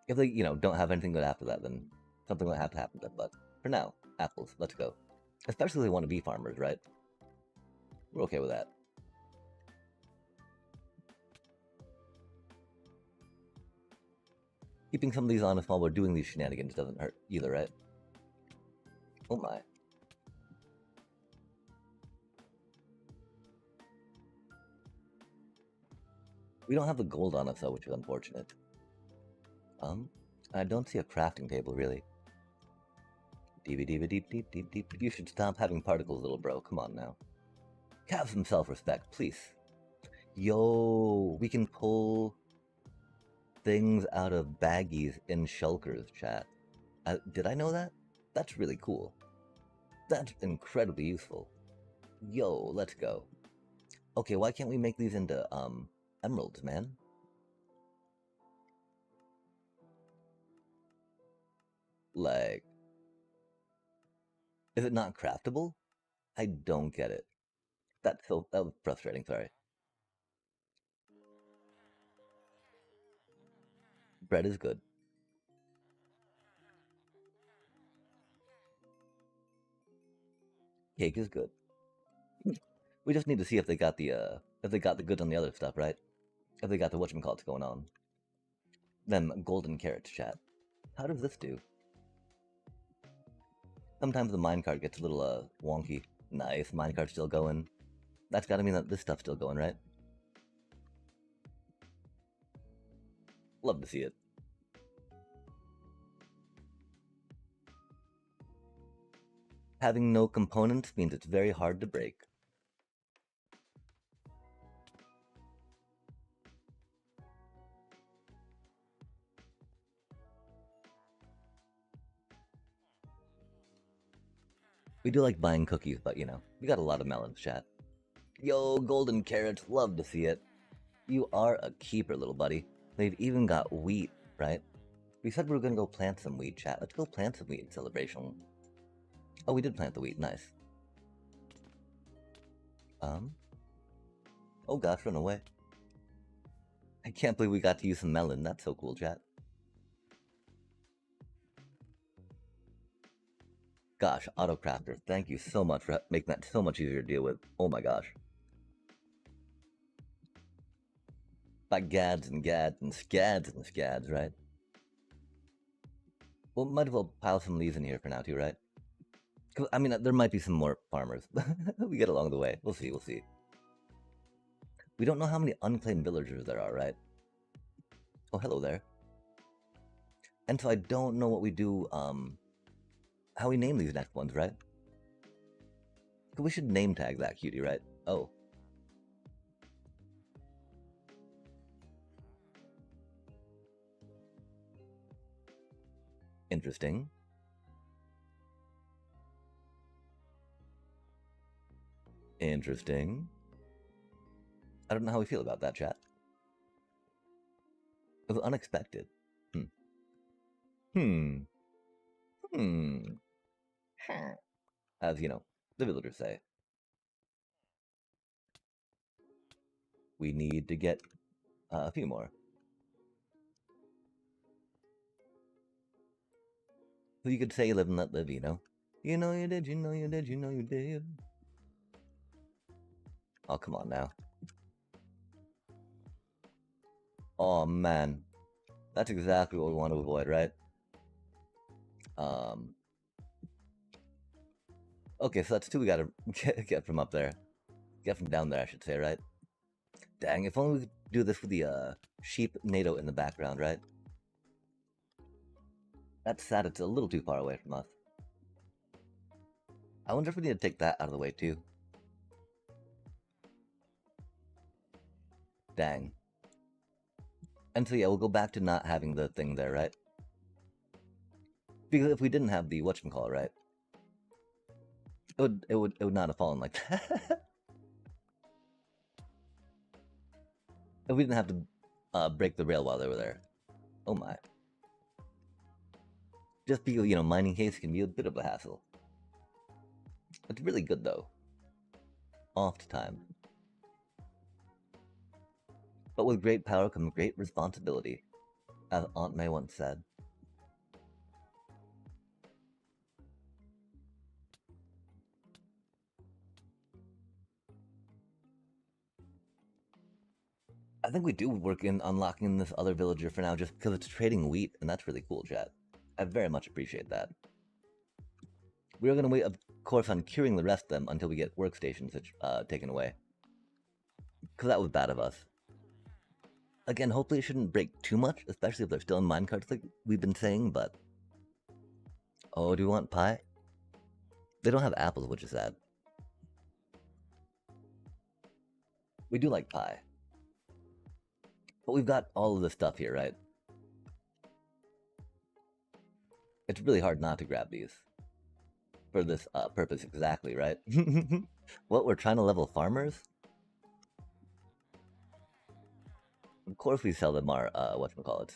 If they, don't have anything good after that, then something will have to happen to them. But for now, apples, let's go. Especially if they want to be farmers, right? We're okay with that. Keeping some of these honest while we're doing these shenanigans doesn't hurt either, right? Oh my. We don't have the gold on us though, which is unfortunate. I don't see a crafting table really. Deep, deep, deep, deep, deep, deep. You should stop having particles, little bro. Come on now. Have some self-respect, please. Yo, we can pull things out of baggies in shulkers, chat. Did I know that? That's really cool. That's incredibly useful. Yo, let's go. Okay, why can't we make these into, emeralds, man? Like, is it not craftable? I don't get it. That was frustrating, sorry. Bread is good. Cake is good. We just need to see if they got the goods on the other stuff, right? If they got the whatchamacallits going on. Them golden carrots, chat. How does this do? Sometimes the minecart gets a little, wonky. Nice, minecart's still going. That's gotta mean that this stuff's still going, right? Love to see it. Having no components means it's very hard to break. We do like buying cookies, but you know, we got a lot of melons, chat. Yo, golden carrots, love to see it. You are a keeper, little buddy. They've even got wheat, right? We said we were gonna go plant some wheat, chat. Let's go plant some wheat in celebration. Oh, we did plant the wheat, nice. Oh gosh, run away. I can't believe we got to use some melon. That's so cool, chat. Gosh, Autocrafter, thank you so much for making that so much easier to deal with. Oh my gosh. Like gads and gads and scads and scads, right? Well, might as well pile some leaves in here for now too, right? I mean, there might be some more farmers. We get along the way. We'll see, we'll see. We don't know how many unclaimed villagers there are, right? Oh, hello there. And so I don't know what we do, how we name these next ones, right? We should name tag that cutie, right? Oh. Interesting. Interesting. I don't know how we feel about that, chat. It was unexpected. Hmm. Hmm. Hmm. As, you know, the villagers say. We need to get a few more. So you could say you live and let live, you know? You know you did, you know you did, you know you did. Oh, come on now. Oh, man. That's exactly what we want to avoid, right? Okay, so that's two we gotta get from up there. Get from down there, I should say, right? Dang, if only we could do this with the, sheep NATO in the background, right? That's sad, it's a little too far away from us. I wonder if we need to take that out of the way, too. Dang. And so yeah, we'll go back to not having the thing there, right? Because if we didn't have the whatchamacallit, right? It would not have fallen like that. If we didn't have to break the rail while they were there. Oh my. Just because, you know, mining case can be a bit of a hassle. It's really good though. Oft time. But with great power comes great responsibility, as Aunt May once said. I think we do work in unlocking this other villager for now just because it's trading wheat, and that's really cool, chat. I very much appreciate that. We are going to wait, of course, on curing the rest of them until we get workstations taken away. Because that was bad of us. Again, hopefully it shouldn't break too much, especially if they're still in minecarts like we've been saying, but... Oh, do we want pie? They don't have apples, which is sad. We do like pie. But we've got all of this stuff here, right? It's really hard not to grab these. For this purpose exactly, right? What, we're trying to level farmers? Of course we sell them our, whatchamacallits.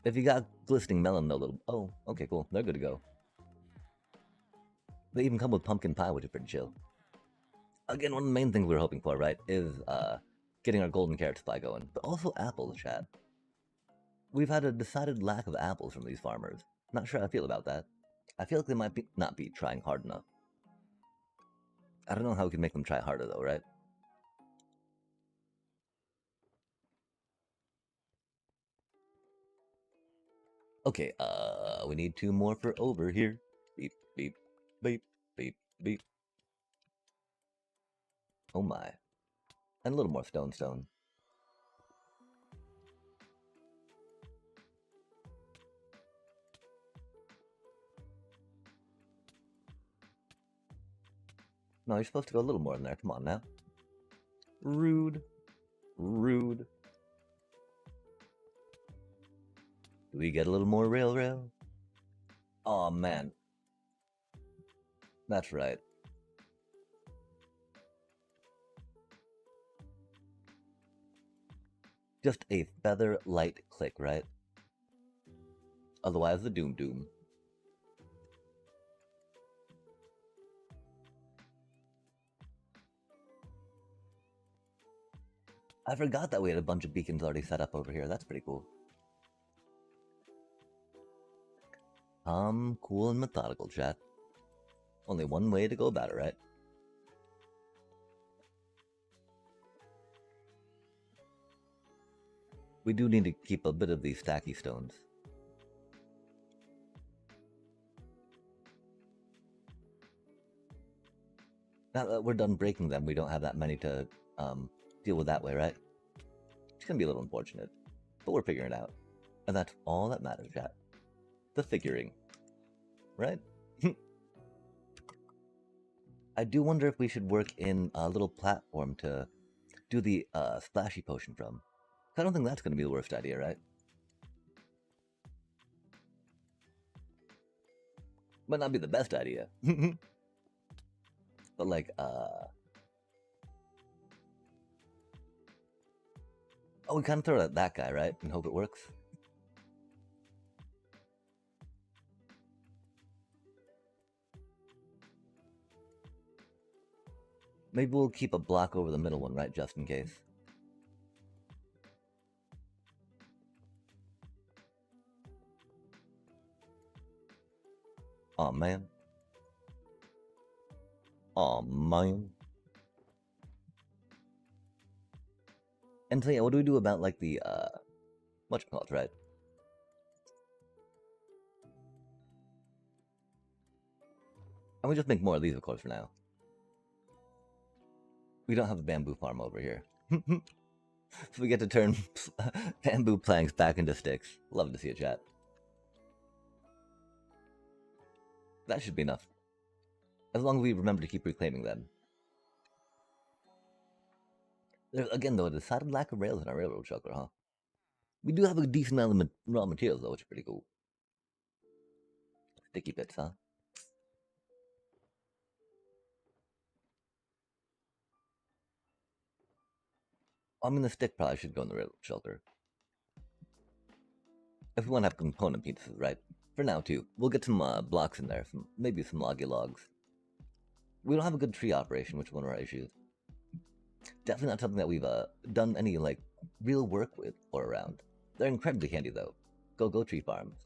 If you got glistening melon, no little... Oh, okay, cool. They're good to go. They even come with pumpkin pie, which is pretty chill. Again, one of the main things we were hoping for, right, is getting our golden carrot supply going. But also apples, chat. We've had a decided lack of apples from these farmers. Not sure how I feel about that. I feel like they might not be trying hard enough. I don't know how we can make them try harder, though, right? Okay, we need 2 more for over here. Beep, beep, beep, beep, beep. Oh my. And a little more stone. No, you're supposed to go a little more in there. Come on now. Rude. Rude. Do we get a little more rail? Oh man. That's right. Just a feather light click, right? Otherwise the doom. I forgot that we had a bunch of beacons already set up over here. That's pretty cool. Cool and methodical, chat. Only one way to go about it, right? We do need to keep a bit of these stacky stones. Now that we're done breaking them, we don't have that many to deal with that way, right? It's gonna be a little unfortunate, but we're figuring it out. And that's all that matters, chat. The figuring. Right? I do wonder if we should work in a little platform to do the splashy potion from. I don't think that's going to be the worst idea, right? Might not be the best idea. But like, oh, we kind of throw it at that guy, right? And hope it works. Maybe we'll keep a block over the middle one, right? Just in case. Aw, man. Aw, man. And so yeah, what do we do about like the, whatchamacallit, right? And we just make more of these, of course, for now. We don't have a bamboo farm over here. So we get to turn bamboo planks back into sticks. Love to see a chat. That should be enough. As long as we remember to keep reclaiming them. There's, again, though, a decided lack of rails in our railroad shelter, huh? We do have a decent amount of raw materials, though, which is pretty cool. Sticky bits, huh? I mean, the stick probably should go in the railroad shelter. If we want to have component pieces, right? For now, too. We'll get some blocks in there, maybe some loggy logs. We don't have a good tree operation, which is one of our issues. Definitely not something that we've done any, like, real work with or around. They're incredibly handy, though. Go tree farms.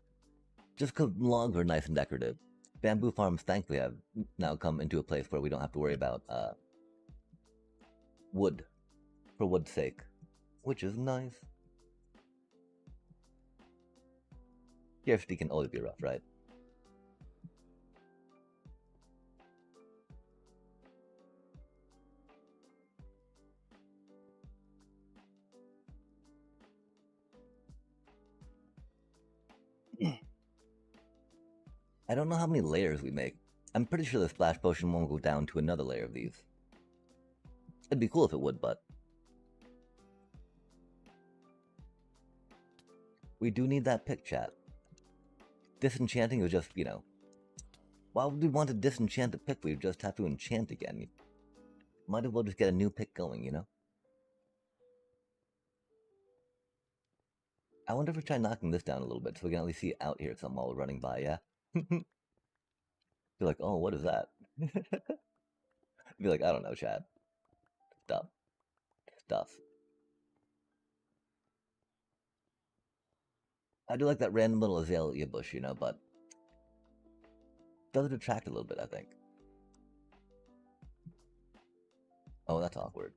Just because logs are nice and decorative, bamboo farms thankfully have now come into a place where we don't have to worry about wood for wood's sake, which is nice. Scarcity can always be rough, right? I don't know how many layers we make. I'm pretty sure the splash potion won't go down to another layer of these. It'd be cool if it would, but we do need that pick, chat. Disenchanting is just, you know, Why would we want to disenchant a pick? We just have to enchant again. Might as well just get a new pick going, you know? I wonder if we try knocking this down a little bit so we can at least see it out here some while we're running by, yeah? Be like, oh, what is that? Be like, I don't know, Chad. Stuff. Stuff. I do like that random little azalea bush, you know, but does detract a little bit, I think. Oh, that's awkward.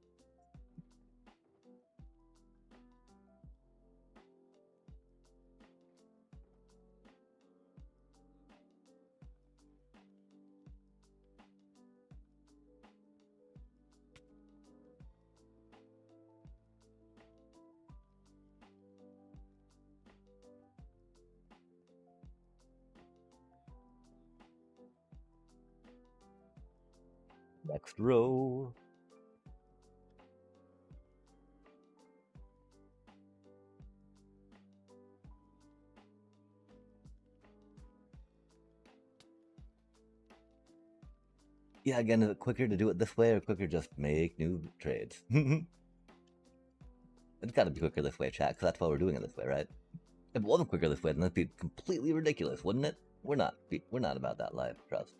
Next row. Yeah, again, is it quicker to do it this way or quicker just make new trades? It's gotta be quicker this way, chat, because that's why we're doing it this way, right? If it wasn't quicker this way, then that'd be completely ridiculous, wouldn't it? We're not about that life, trust.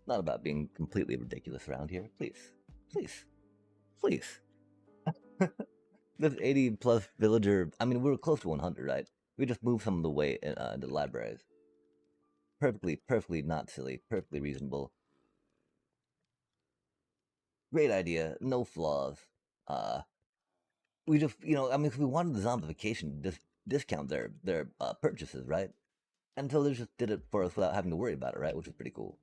Not about being completely ridiculous around here. Please. Please. Please. This 80 plus villager, I mean, we were close to 100, right? We just moved some of the way into the libraries. Perfectly not silly, perfectly reasonable. Great idea, no flaws. We just, you know, I mean, 'cause we wanted the zombification to discount their purchases, right? And so they just did it for us without having to worry about it, right? Which is pretty cool.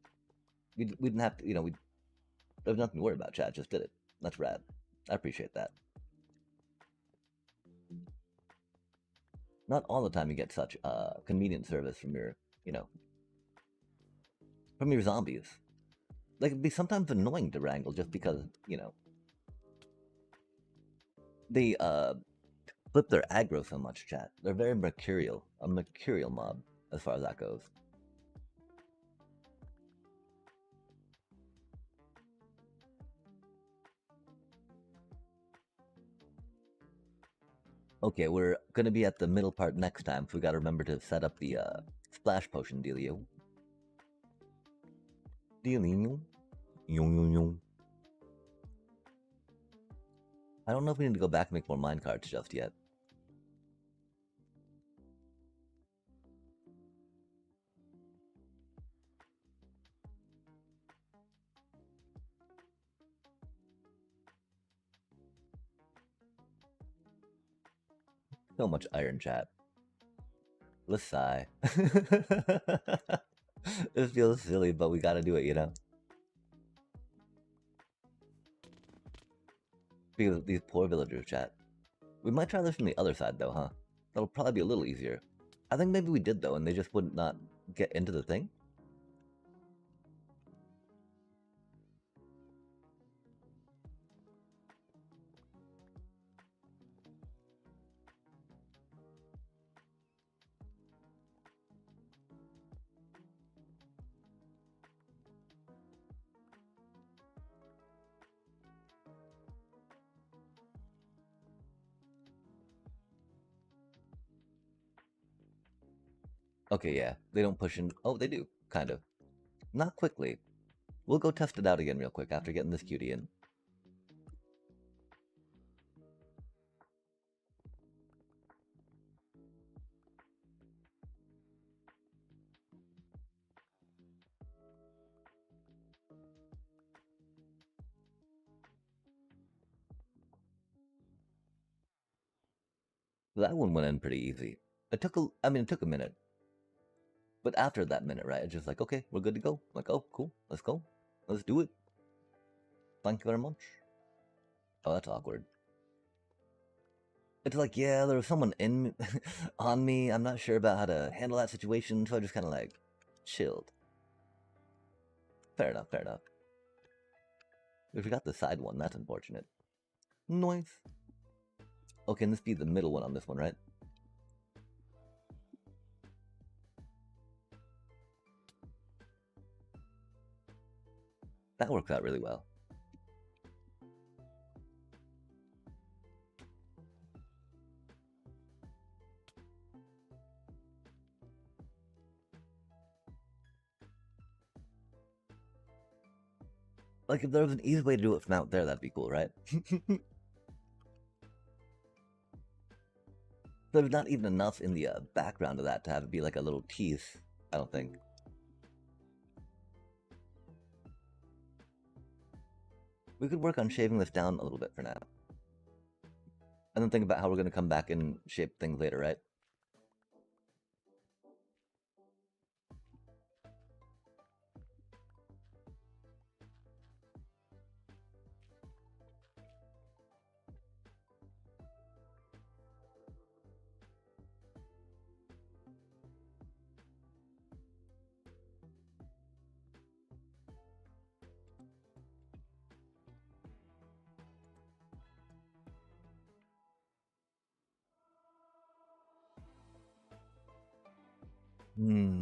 We didn't have to, you know, there was nothing to worry about. Chat just did it. That's rad. I appreciate that. Not all the time you get such convenient service from your, you know, from your zombies. Like it'd be sometimes annoying to wrangle just because, you know, they flip their aggro so much, chat. They're very mercurial, a mercurial mob as far as that goes. Okay, we're gonna be at the middle part next time, so we gotta remember to set up the splash potion dealio. Dealio. I don't know if we need to go back and make more minecarts just yet. So much iron, chat. Let's sigh. This feels silly, but we gotta do it, you know? Because these poor villagers, chat. We might try this from the other side, though, huh? That'll probably be a little easier. I think maybe we did, though, and they just would not get into the thing. Okay, yeah. They don't push in. Oh, they do. Kind of. Not quickly. We'll go test it out again real quick after getting this cutie in. That one went in pretty easy. It took a minute. But after that minute, right, it's just like, okay, we're good to go. Like, oh, cool. Let's go. Let's do it. Thank you very much. Oh, that's awkward. It's like, yeah, there was someone in on me. I'm not sure about how to handle that situation, so I just kind of like chilled. Fair enough, fair enough. We forgot the side one. That's unfortunate. Nice. Okay, and this be the middle one on this one, right? That works out really well. Like, if there was an easy way to do it from out there, that'd be cool, right? There's not even enough in the background of that to have it be like a little tease, I don't think. We could work on shaving this down a little bit for now. And then think about how we're going to come back and shape things later, right? Hmm.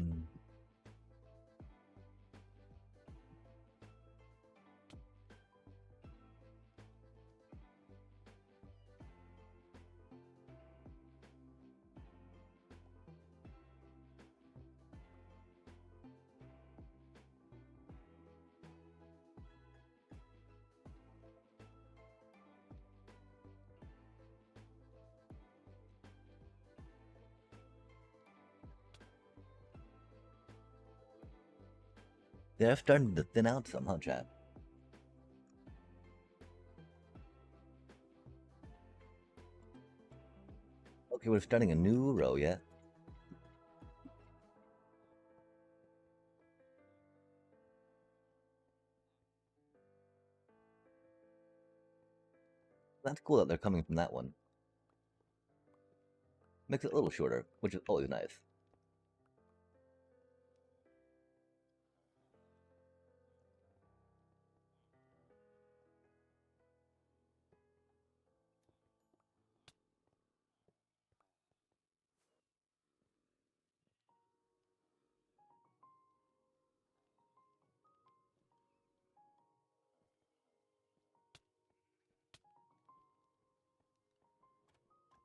They're starting to thin out some, huh, chat? Okay, we're starting a new row, yeah? That's cool that they're coming from that one. Makes it a little shorter, which is always nice.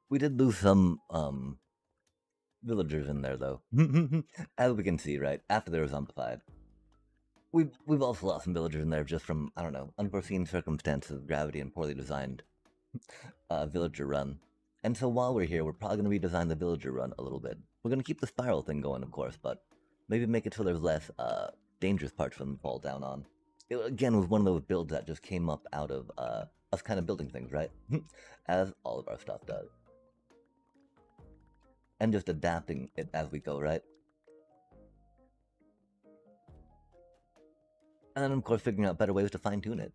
We did lose some villagers in there though. As we can see, right? After they were zombified. We've also lost some villagers in there just from, I don't know, unforeseen circumstances of gravity and poorly designed villager run. And so while we're here, we're probably going to redesign the villager run a little bit. We're going to keep the spiral thing going, of course, but maybe make it so there's less dangerous parts for them to fall down on. It, again, was one of those builds that just came up out of us kind of building things, right? As all of our stuff does. And just adapting it as we go, right? And then, of course, figuring out better ways to fine tune it.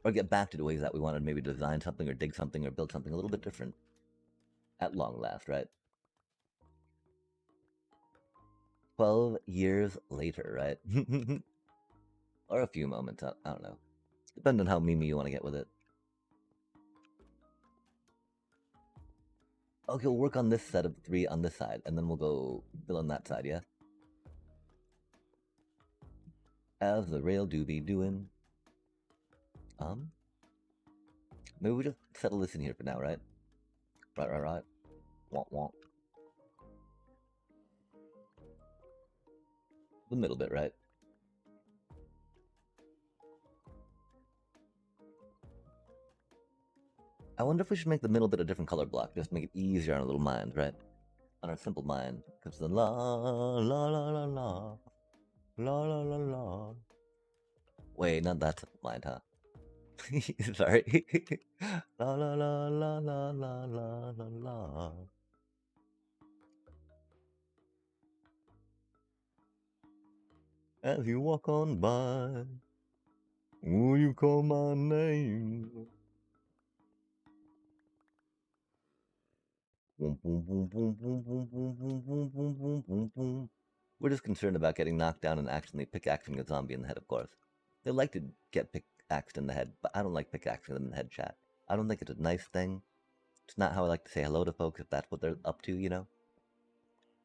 Or get back to the ways that we wanted, maybe design something or dig something or build something a little bit different. At long last, right? 12 years later, right? Or a few moments, I don't know. Depends on how memey you want to get with it. Okay, we'll work on this set of 3 on this side, and then we'll go fill in that side, yeah? As the rail do be doing. Maybe we just settle this in here for now, right? Right. Womp womp. The middle bit, right? I wonder if we should make the middle bit a different color block, just to make it easier on our little minds, right? On our simple mind. Because the la la la la la la la la la. Wait, not that simple mind, huh? Sorry. La la la la la la la la la. As you walk on by, will you call my name? Boom, boom, boom, boom, boom, boom, boom, boom, boom, boom, boom, boom, boom. We're just concerned about getting knocked down and accidentally pickaxing a zombie in the head, of course. They like to get pickaxed in the head, but I don't like pickaxing them in the head, chat. I don't think it's a nice thing. It's not how I like to say hello to folks if that's what they're up to, you know?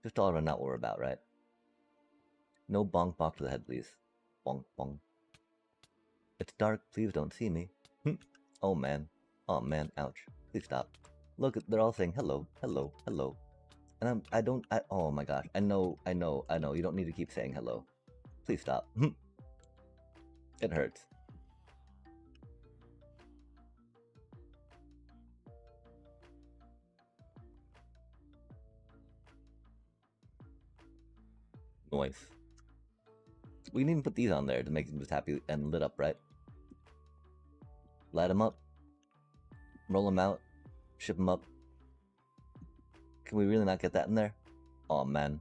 Just all around not what we're about, right? No bonk bonk to the head, please. Bonk bonk. It's dark, please don't see me. Oh man. Oh man, ouch. Please stop. Look, they're all saying hello, hello, hello. And oh my gosh. I know. You don't need to keep saying hello. Please stop. It hurts. Noise. We didn't even put these on there to make them just happy and lit up, right? Light them up. Roll them out. Ship them up. Can we really not get that in there? Oh man.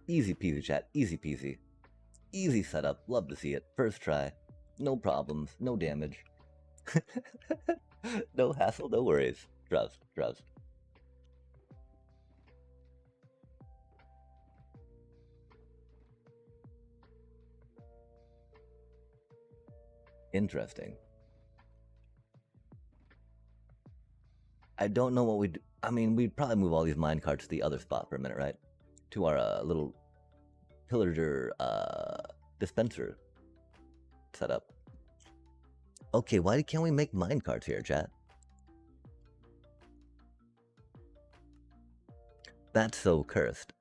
Easy peasy, chat. Easy peasy. Easy setup. Love to see it. First try. No problems. No damage. No hassle. No worries. Trust. Trust. Interesting. I don't know what we'd... I mean, we'd probably move all these minecarts to the other spot for a minute, right? To our little pillager dispenser setup. Okay, why can't we make minecarts here, chat? That's so cursed.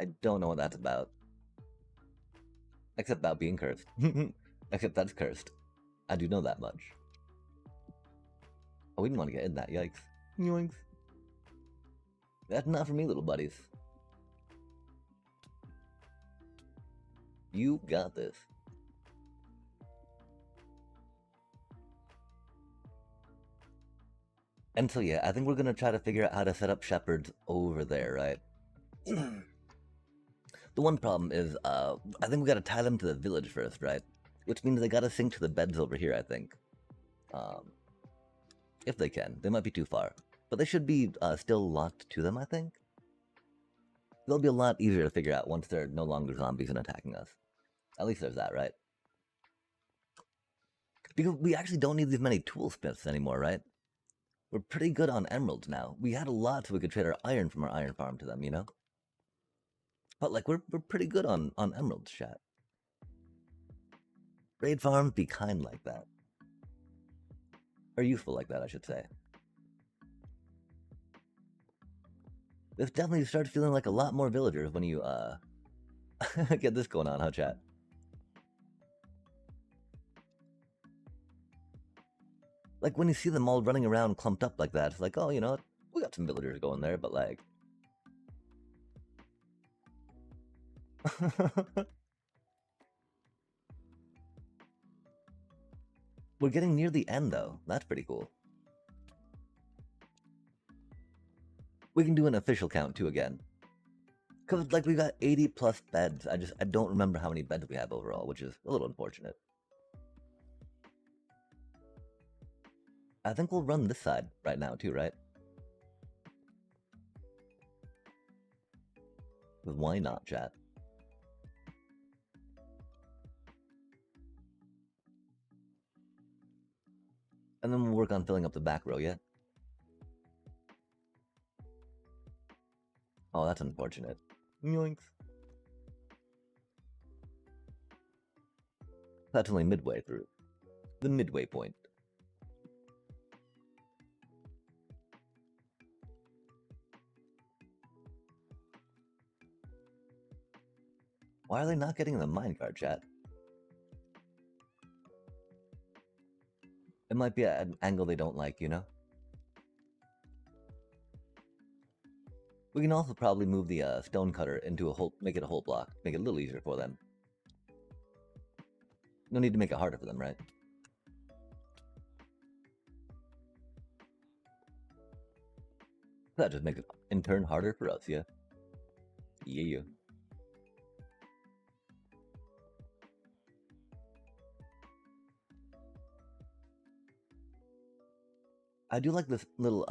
I don't know what that's about. Except about being cursed. Except that's cursed. I do know that much. Oh, we didn't want to get in that. Yikes. Yoinks. That's not for me, little buddies. You got this. And so yeah, I think we're gonna try to figure out how to set up shepherds over there, right? The one problem is, I think we gotta tie them to the village first, right? Which means they gotta sync to the beds over here, I think. If they can. They might be too far. But they should be still locked to them, I think. They'll be a lot easier to figure out once they're no longer zombies and attacking us. At least there's that, right? Because we actually don't need these many toolsmiths anymore, right? We're pretty good on emeralds now. We had a lot so we could trade our iron from our iron farm to them, you know? But like we're pretty good on emeralds, chat. Raid farms be kind like that. Or useful like that, I should say. This definitely starts feeling like a lot more villagers when you get this going on, huh, chat? Like when you see them all running around clumped up like that, it's like, oh, you know, we got some villagers going there, but like we're getting near the end though. That's pretty cool. We can do an official count too again. Cause like we got 80 plus beds. I don't remember how many beds we have overall, which is a little unfortunate. I think we'll run this side right now too, right? Why not, chat? And then we'll work on filling up the back row, yeah? Oh, that's unfortunate. Yoinks. That's only midway through. The midway point. Why are they not getting the minecart, chat? It might be an angle they don't like, you know? We can also probably move the stone cutter into a hole, make it a hole block, make it a little easier for them. No need to make it harder for them, right? That just makes it in turn harder for us, yeah? Yeah. I do like this little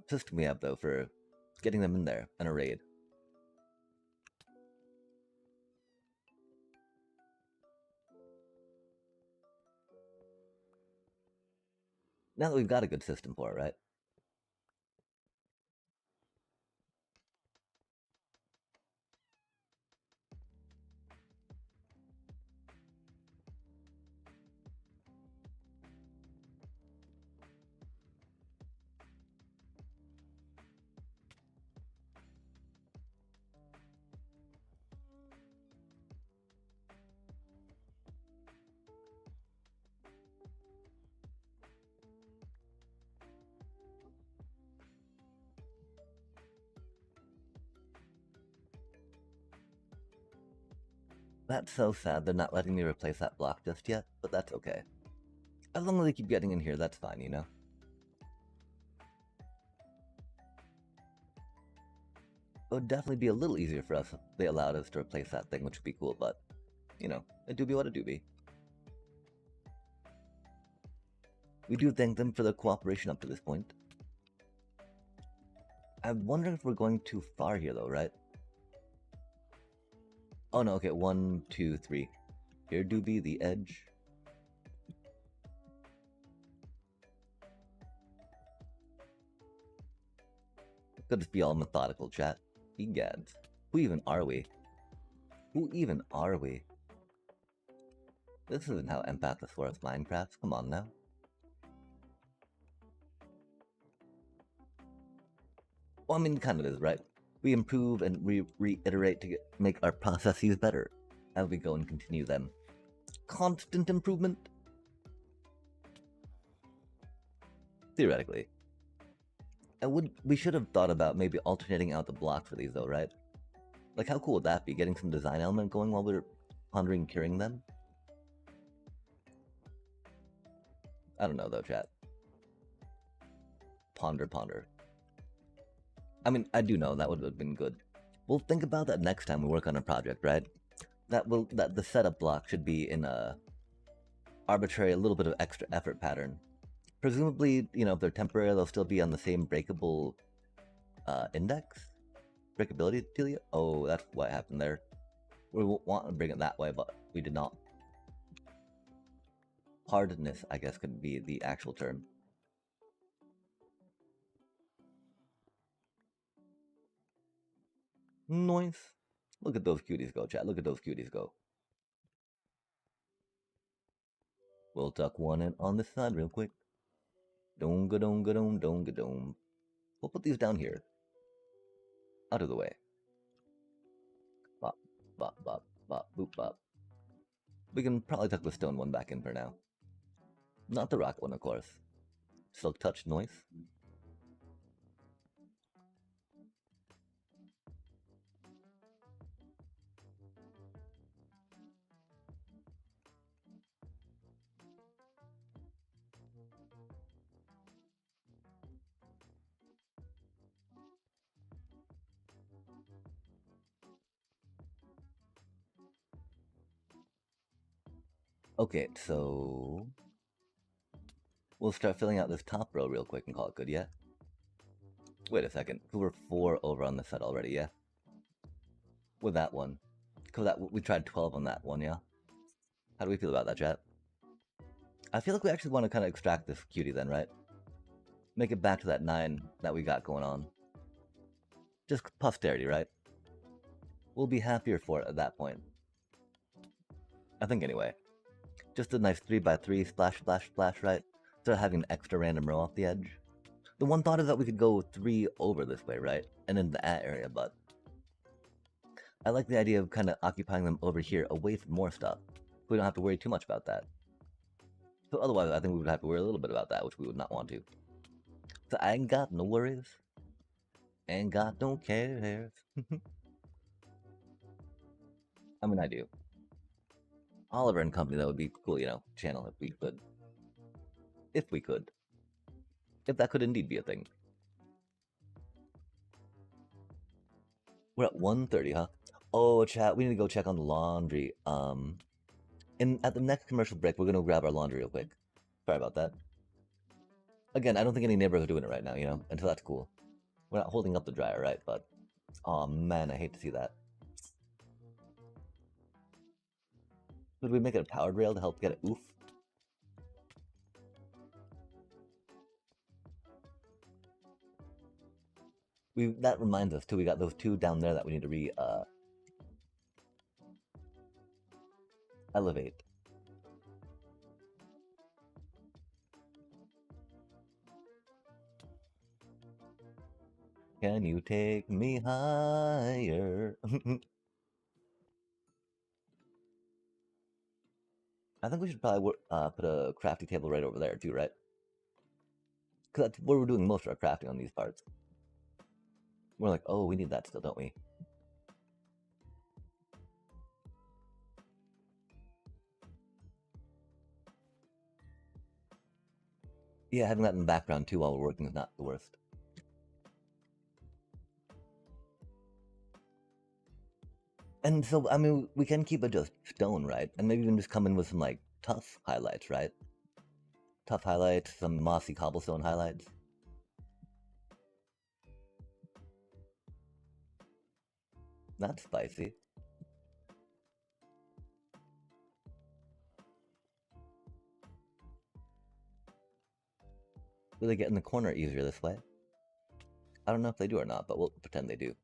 system we have though for getting them in there in a raid. Now that we've got a good system for it, right? That's so sad they're not letting me replace that block just yet, but that's okay. As long as they keep getting in here, that's fine, you know? It would definitely be a little easier for us if they allowed us to replace that thing, which would be cool, but, you know, it do be what it do be. We do thank them for their cooperation up to this point. I'm wondering if we're going too far here, though, right? Oh no, okay, 1, 2, 3. Here do be the edge. Could just be all methodical, chat. Egads. Who even are we? Who even are we? This isn't how Empathos works Minecraft. Come on now. Well, I mean, it kind of is, right? We improve and reiterate to make our processes better as we go and continue them. Constant improvement? Theoretically. We should have thought about maybe alternating out the blocks for these, though, right? Like, how cool would that be? Getting some design element going while we're pondering curing them? I don't know, though, chat. Ponder, ponder. I mean, I do know that would have been good. We'll think about that next time we work on a project, right? That the setup block should be in a arbitrary, a little bit of extra effort pattern. Presumably, you know, if they're temporary, they'll still be on the same breakable index, breakability dealia. Oh, that's what happened there. We want to bring it that way, but we did not. Hardness, I guess, could be the actual term. Nice. Look at those cuties go, chat. Look at those cuties go. We'll tuck one in on this side real quick. Donga donga dom donga dom. We'll put these down here. Out of the way. Bop, bop, bop, bop, boop, bop. We can probably tuck the stone one back in for now. Not the rock one, of course. Silk touch noise. Okay, so we'll start filling out this top row real quick and call it good, yeah? Wait a second, we were 4 over on this side already, yeah? With that one. Because we tried 12 on that one, yeah? How do we feel about that, chat? I feel like we actually want to kind of extract this cutie then, right? Make it back to that 9 that we got going on. Just posterity, right? We'll be happier for it at that point. I think anyway. Just a nice 3x3 splash, splash, splash, right? Instead of having an extra random row off the edge. The one thought is that we could go 3 over this way, right? And in that area, but I like the idea of kind of occupying them over here away from more stuff. We don't have to worry too much about that. So otherwise, I think we would have to worry a little bit about that, which we would not want to. So I ain't got no worries. Ain't got no cares. I mean, I do. Oliver and Company, that would be cool, you know, channel if we could. If we could. If that could indeed be a thing. We're at 1:30, huh? Oh, chat, we need to go check on the laundry. At the next commercial break, we're gonna grab our laundry real quick. Sorry about that. Again, I don't think any neighbors are doing it right now, you know, until that's cool. We're not holding up the dryer, right? But, oh man, I hate to see that. Could we make it a powered rail to help get it? Oof. That reminds us too. We got those two down there that we need to elevate. Can you take me higher? I think we should probably put a crafty table right over there too, right? Because that's where we're doing most of our crafting on these parts. We're like, oh, we need that still, don't we? Yeah, having that in the background too while we're working is not the worst. And so, I mean, we can keep it just stone, right? And maybe even just come in with some like tough highlights, right? Tough highlights, some mossy cobblestone highlights. That's spicy. Do they get in the corner easier this way? I don't know if they do or not, but we'll pretend they do.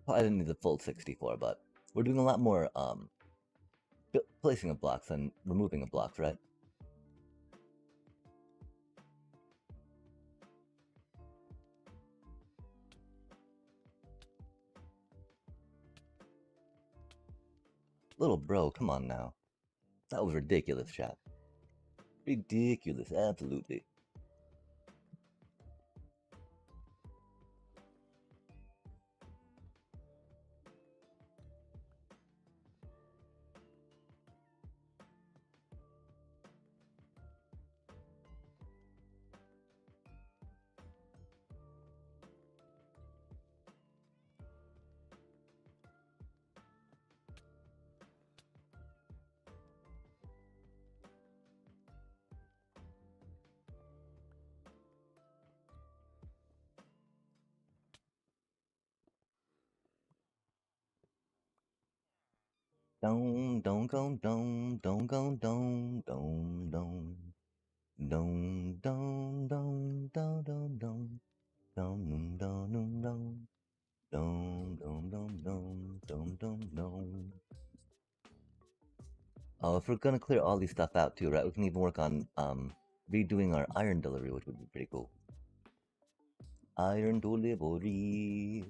Well, I didn't need the full 64, but we're doing a lot more placing of blocks than removing of blocks, right? Little bro, come on now. That was ridiculous, chat. Ridiculous, absolutely. Don't go, don't go, don't. Dum dum dum dum dum dum dum dum dum dum dum dum dum dum dum dum. Oh, if we're gonna clear all these stuff out too, right? We can even work on redoing our iron delivery, which would be pretty cool. Iron delivery.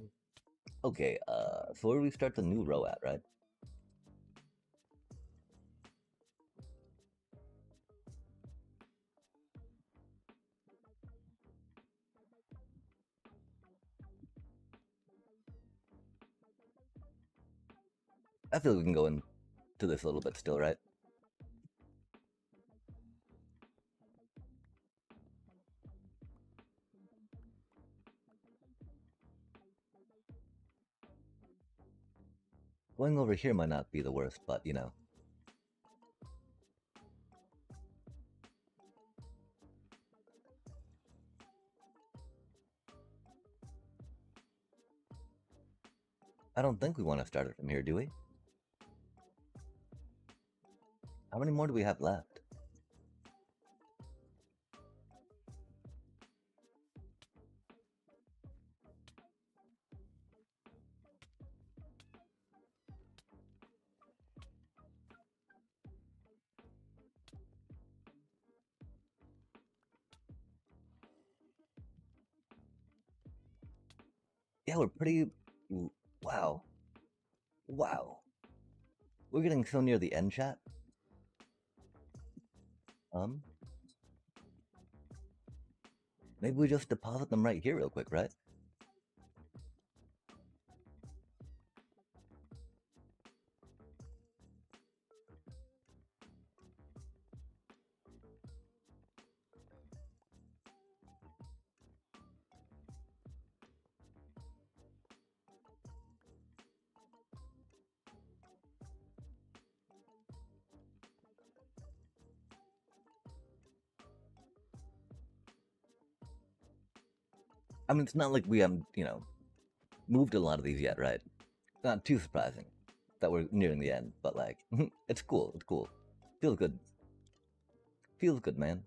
Okay, so where do we start the new row at, right? I feel we can go into this a little bit still, right? Going over here might not be the worst, but you know. I don't think we want to start it from here, do we? How many more do we have left? Yeah, we're pretty... Wow. Wow. We're getting so near the end, chat. Maybe we just deposit them right here real quick, right? I mean, it's not like we haven't, moved a lot of these yet, right? Not too surprising that we're nearing the end, but like, it's cool. It's cool. Feels good. Feels good, man.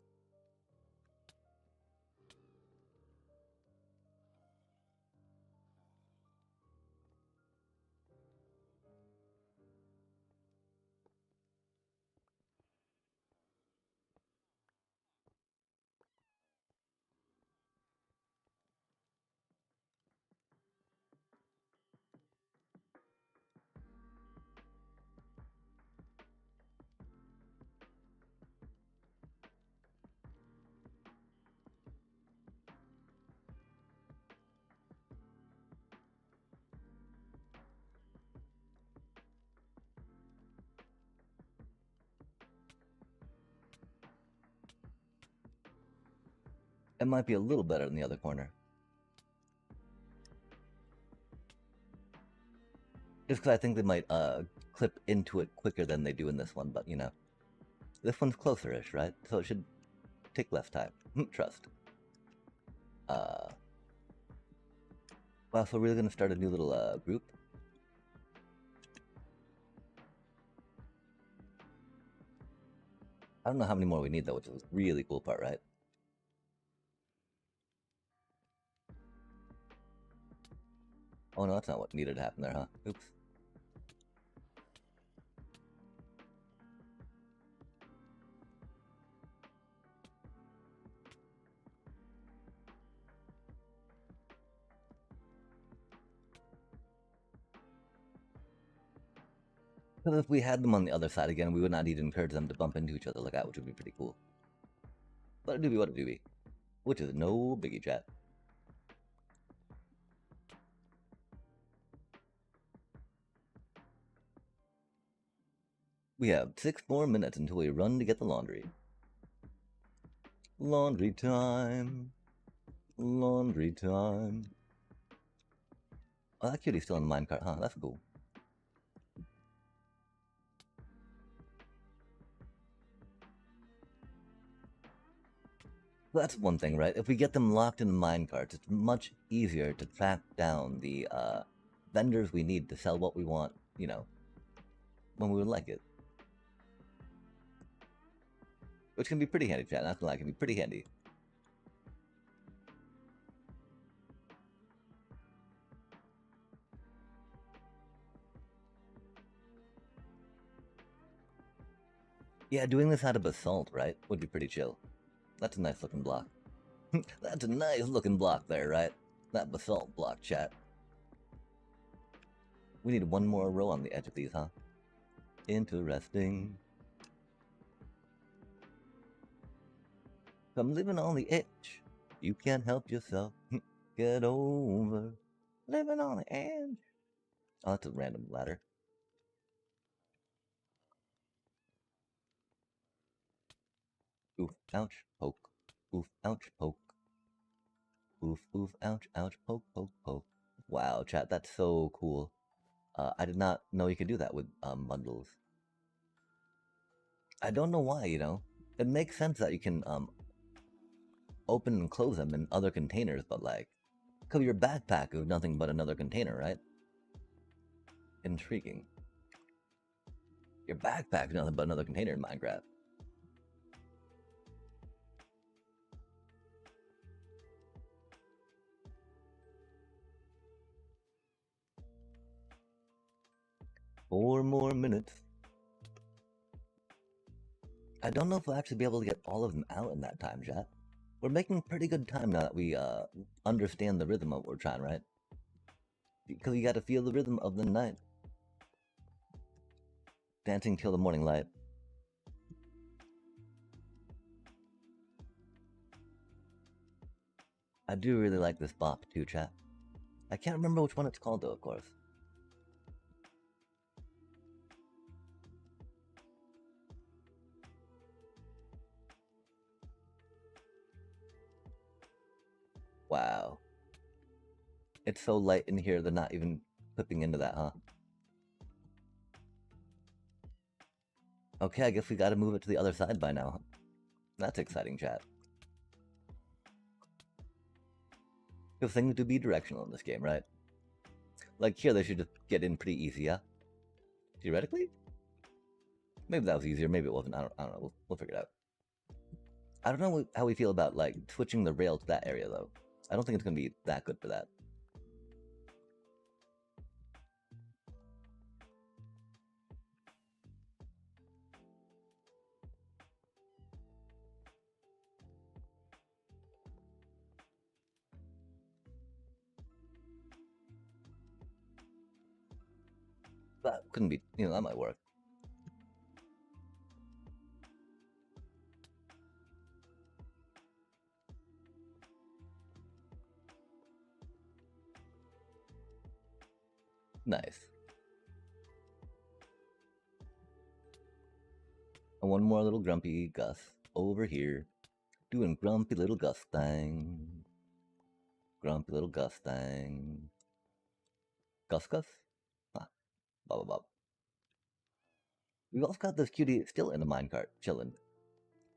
It might be a little better in the other corner. Just because I think they might clip into it quicker than they do in this one, but this one's closer-ish, right? So it should take less time. Trust. Wow, so we're really gonna start a new little group? I don't know how many more we need though, which is a really cool part, right? Oh no, that's not what needed to happen there, huh? Oops. Because if we had them on the other side again, we would not need to encourage them to bump into each other like that, which would be pretty cool. But a doobie what a doobie. Which is no biggie, chat. We have 6 more minutes until we run to get the laundry. Laundry time. Laundry time. Oh, that cutie's still in the minecart, huh? That's cool. That's one thing, right? If we get them locked in minecarts, it's much easier to track down the vendors we need to sell what we want, when we would like it. Which can be pretty handy, chat. Not gonna lie, can be pretty handy. Yeah, doing this out of basalt, right, would be pretty chill. That's a nice looking block. That's a nice looking block there, right? That basalt block, chat. We need one more row on the edge of these, huh? Interesting. Come living on the edge. You can't help yourself. Get over living on the edge. Oh, that's a random ladder. Oof, ouch, poke. Oof, ouch, poke. Oof, oof, ouch, ouch, poke, poke, poke. Wow, chat, that's so cool. I did not know you could do that with bundles. I don't know why, It makes sense that you can open and close them in other containers, but like, because your backpack is nothing but another container, right? Intriguing. Your backpack is nothing but another container in Minecraft. Four more minutes. I don't know if we'll actually be able to get all of them out in that time, chat. We're making pretty good time now that we understand the rhythm of what we're trying, right? Because you gotta feel the rhythm of the night. Dancing till the morning light. I do really like this bop too, chat. I can't remember which one it's called though, of course. Wow. It's so light in here, they're not even clipping into that, huh? Okay, I guess we gotta move it to the other side by now. That's exciting, chat. Because things do be directional in this game, right? Like here, they should just get in pretty easy, yeah? Theoretically? Maybe that was easier, maybe it wasn't. I don't know. We'll figure it out. I don't know how we feel about, like, switching the rail to that area, though. I don't think it's going to be that good for that. That couldn't be, that might work. Nice. And one more little grumpy Gus over here, doing grumpy little Gus thing. Grumpy little Gus thing. Gus Gus? Huh. Bob Bob. We've also got this cutie still in the minecart, chilling.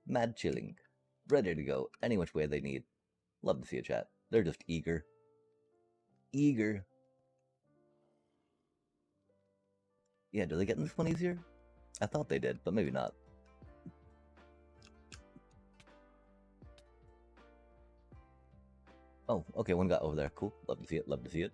Mad chilling. Ready to go any which way they need. Love to see a chat. They're just eager. Eager. Yeah, do they get in this one easier? I thought they did, but maybe not. Oh, okay, one got over there. Cool. Love to see it. Love to see it.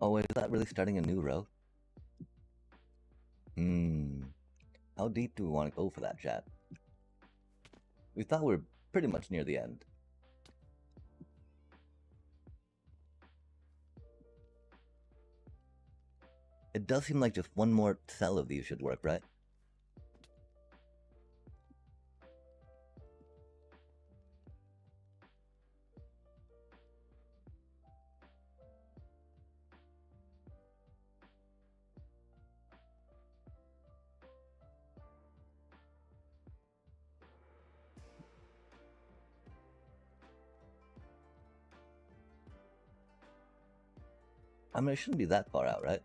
Oh, wait, is that really starting a new row? How deep do we want to go for that, chat? We thought we were pretty much near the end. It does seem like just one more cell of these should work, right? I mean, it shouldn't be that far out, right?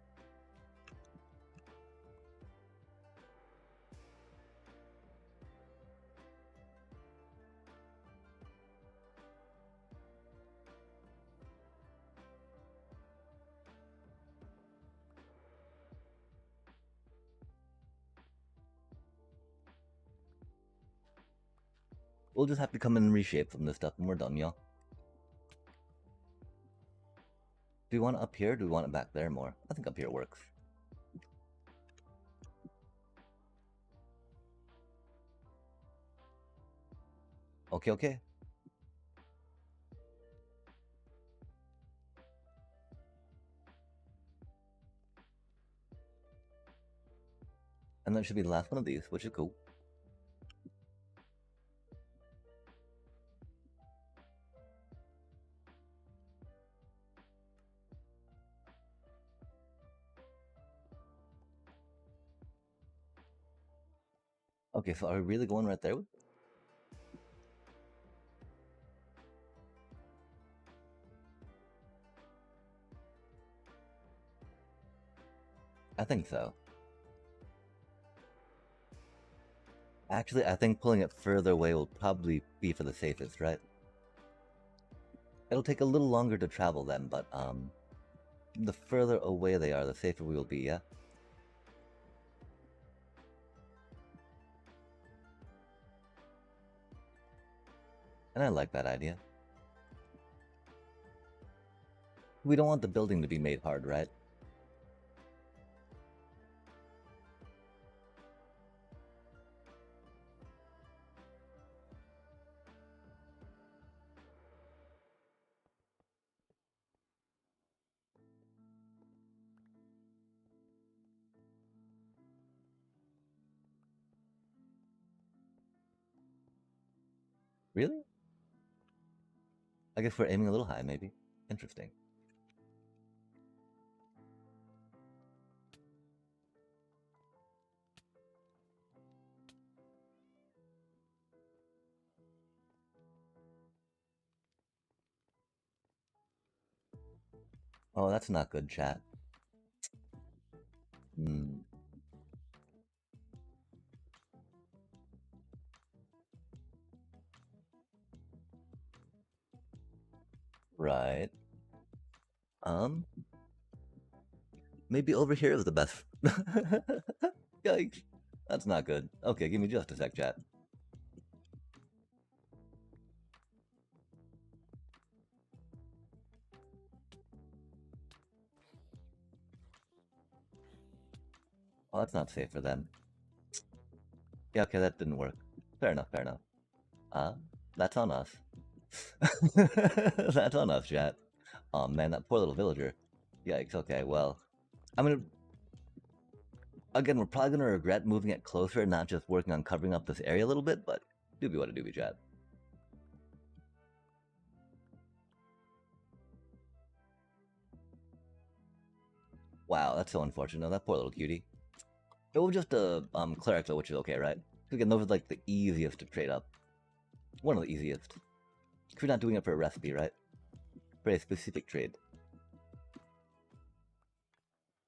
We'll just have to come in and reshape some of this stuff when we're done, y'all. Do we want it up here or do we want it back there more? I think up here works. Okay, okay. And that should be the last one of these, which is cool. Okay, so are we really going right there? I think so. Actually, I think pulling it further away will probably be for the safest, right? It'll take a little longer to travel then, but the further away they are, the safer we will be, yeah? And I like that idea. We don't want the building to be made hard, right? Really? I guess we're aiming a little high, maybe. Interesting. Oh, that's not good, chat. Hmm. Right. Um, maybe over here is the best. Yikes. That's not good. Okay, give me just a sec, chat. Oh, that's not safe for them. Yeah, okay, that didn't work. Fair enough, fair enough. Uh, that's on us. That's on us, chat. Oh man, that poor little villager. Yikes, okay, well. I'm gonna Again, we're probably gonna regret moving it closer and not just working on covering up this area a little bit, but doobie what a doobie, chat. Wow, that's so unfortunate. That poor little cutie. It was just a cleric though, which is okay, right? Again, those are like the easiest to trade up. One of the easiest. If you're not doing it for a recipe, right? For a specific trade.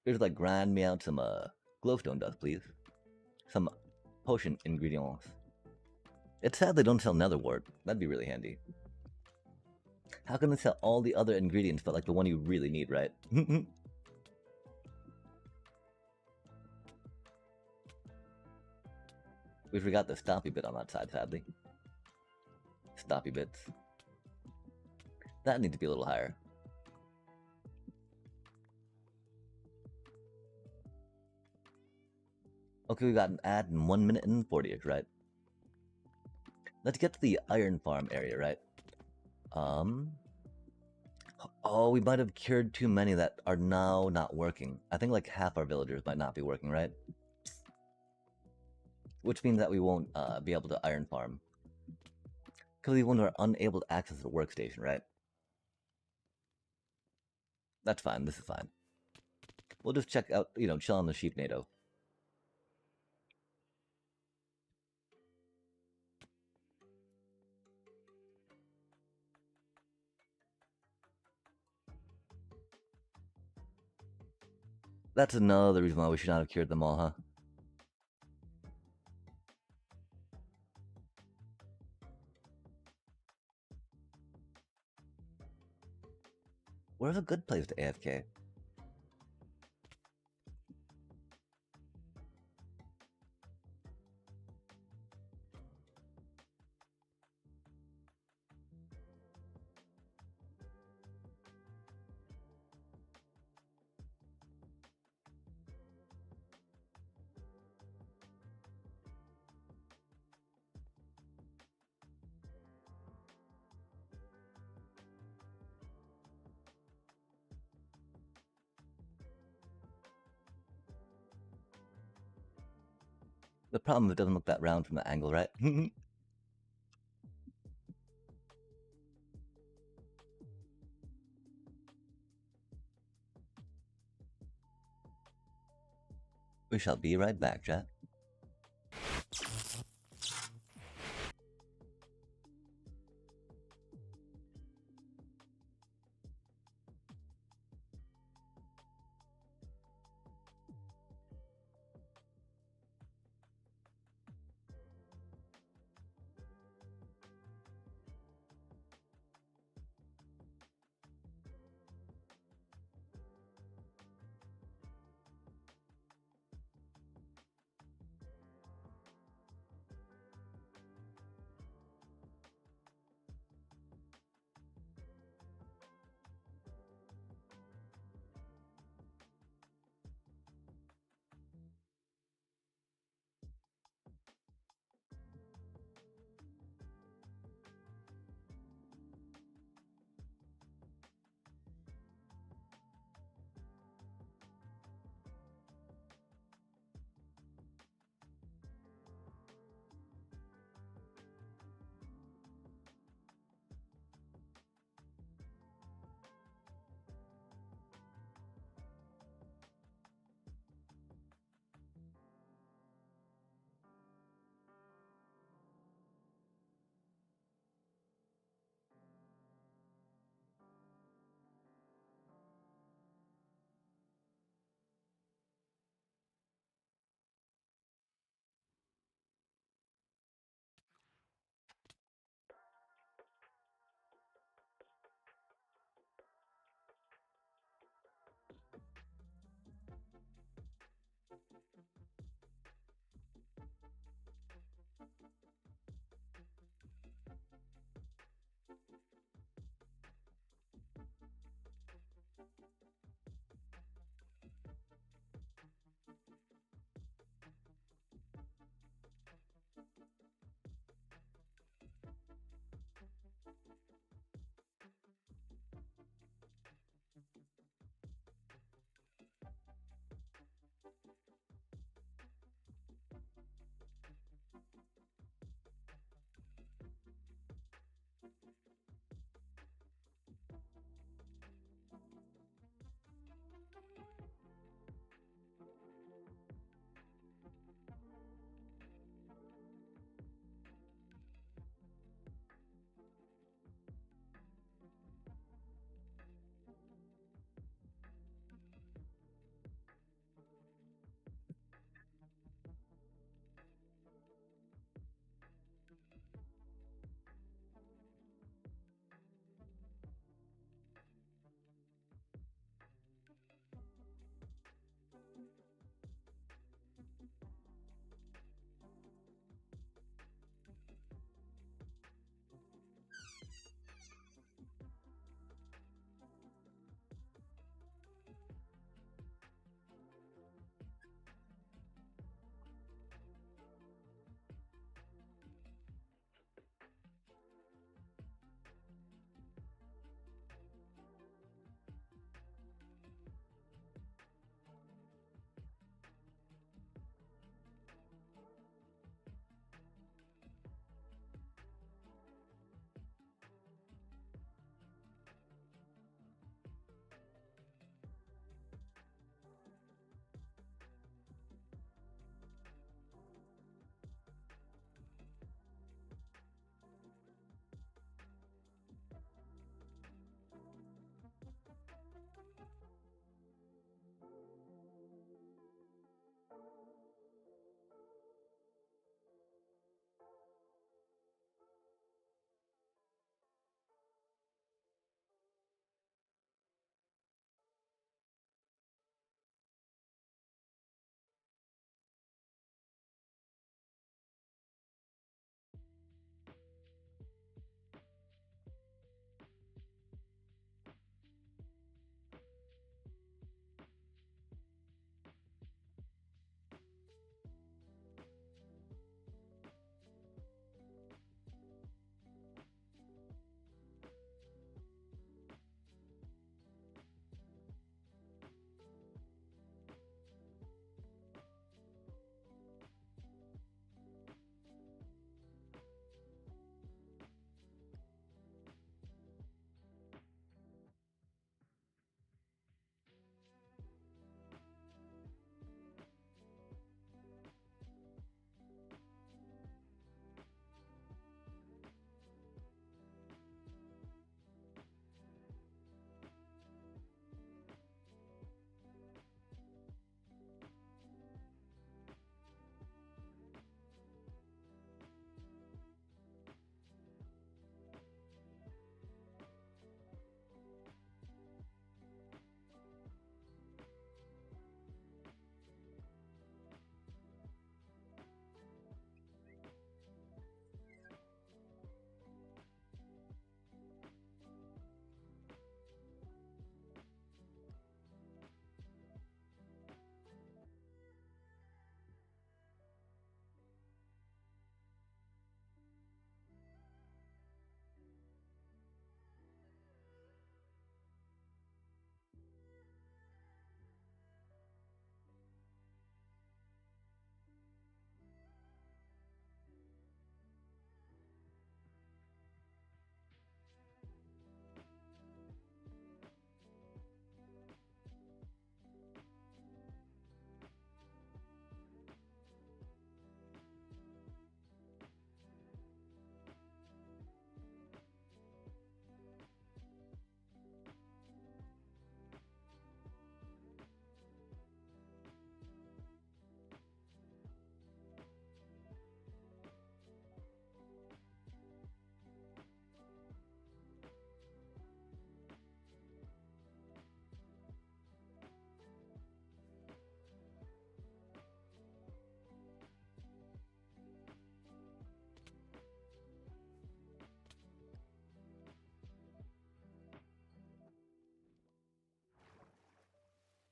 Just like grind me out some glowstone dust, please. Some potion ingredients. It's sad they don't sell nether wart. That'd be really handy. How can they sell all the other ingredients but like the one you really need, right? We forgot the stoppy bit on that side, sadly. Stoppy bits. That needs to be a little higher. Okay, we got an ad in 1 minute and 40ish, right? Let's get to the iron farm area, right? Oh, we might have cured too many that are now not working. I think like half our villagers might not be working, right? Which means that we won't be able to iron farm. Because we are unable to access the workstation, right? That's fine, this is fine. We'll just check out, chill on the sheep NATO. That's another reason why we should not have cured them all, huh? Where's a good place to AFK? The problem is it doesn't look that round from the angle, right? We shall be right back, chat.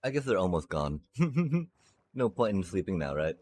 I guess they're almost gone. No point in sleeping now, right?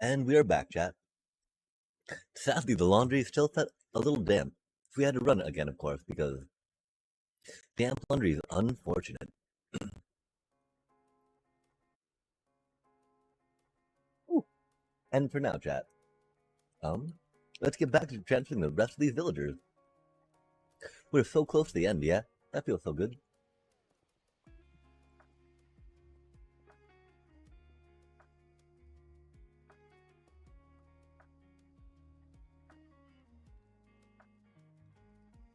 And we are back, chat. Sadly, the laundry still felt a little damp. We had to run it again, of course, because damp laundry is unfortunate. Ooh. And for now, chat, um, let's get back to transferring the rest of these villagers. We're so close to the end, yeah? That feels so good.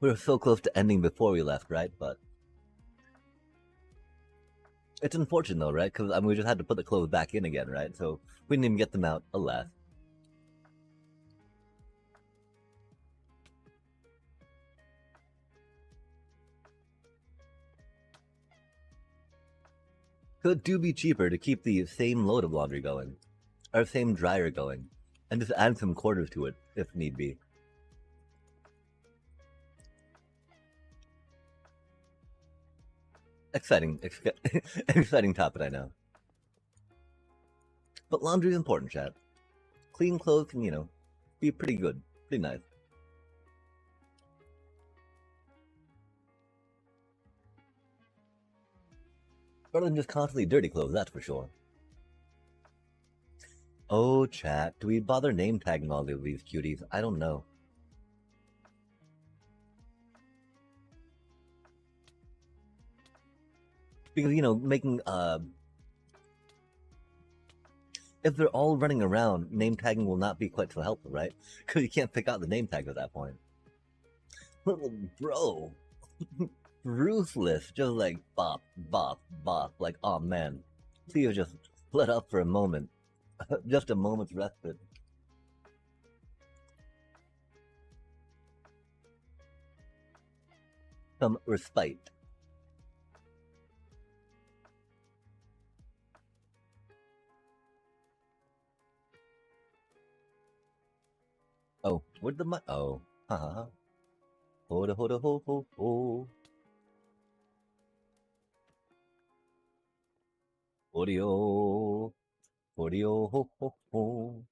We were so close to ending before we left, right? But it's unfortunate though, right? Because I mean, we just had to put the clothes back in again, right? So we didn't even get them out, alas. Could do be cheaper to keep the same load of laundry going, or same dryer going, and just add some quarters to it if need be. Exciting, exciting topic, I know. But laundry is important, chat. Clean clothes can, be pretty good, pretty nice. Better than just constantly dirty clothes, that's for sure. Oh, chat, do we bother name tagging all of these cuties? I don't know. Because, you know, making, if they're all running around, name tagging will not be quite so helpful, right? Because you can't pick out the name tags at that point. Little bro. Ruthless, just like bop, bop, bop. Like, oh man. Theo just let up for a moment. Just a moment's respite. Some respite. Oh, where'd the oh, haha. Hoda hoda ho ho ho. Audio. Audio ho ho ho.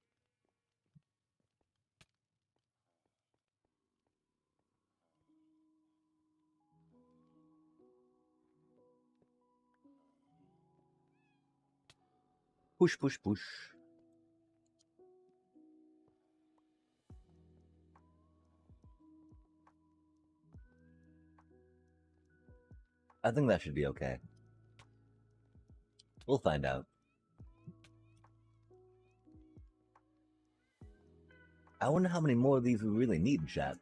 Push push push. I think that should be okay. We'll find out. I wonder how many more of these we really need, chat.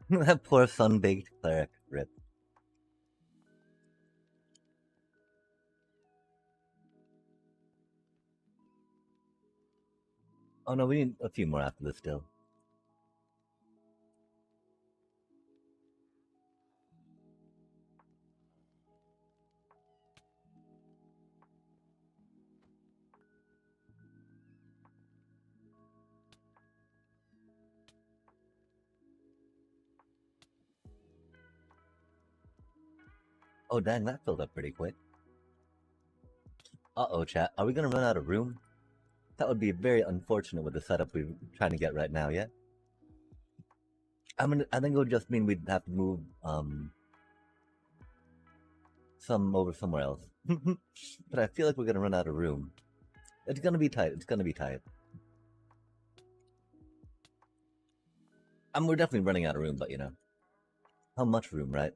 That poor sun-baked cleric. Rip. Oh no, we need a few more after this still. Oh dang, that filled up pretty quick. Uh-oh, chat. Are we gonna run out of room? That would be very unfortunate with the setup we're trying to get right now, yeah? I think it would just mean we'd have to move some over somewhere else. But I feel like we're gonna run out of room. It's gonna be tight, it's gonna be tight. We're definitely running out of room, but you know. How much room, right?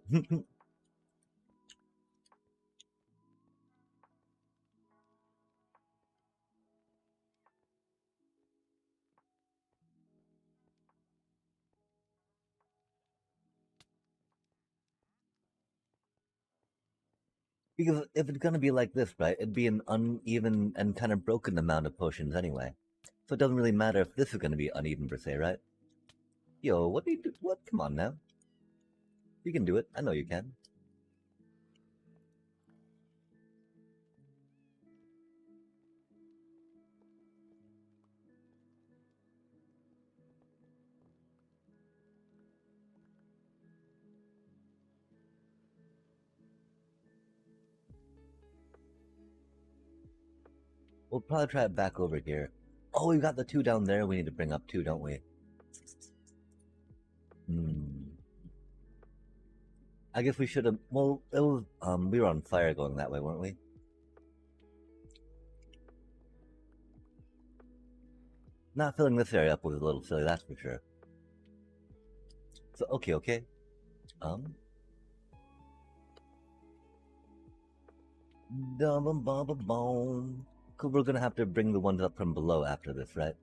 Because if it's gonna be like this, right, it'd be an uneven and kind of broken amount of potions anyway. So it doesn't really matter if this is gonna be uneven per se, right? Yo, what do you do? What? Come on now. You can do it. I know you can. We'll probably try it back over here. Oh, we've got the two down there we need to bring up too, don't we? Hmm. I guess we should have. Well, it was. We were on fire going that way, weren't we? Not filling this area up was a little silly, that's for sure. So okay, okay. Um. Cause we're gonna have to bring the ones up from below after this, right?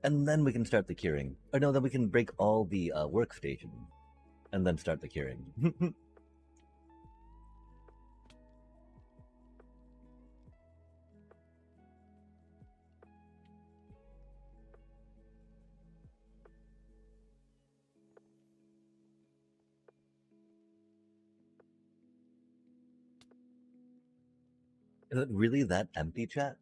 And then we can start the curing. Or no, then we can break all the workstations and then start the curing. Is it really that empty, chat?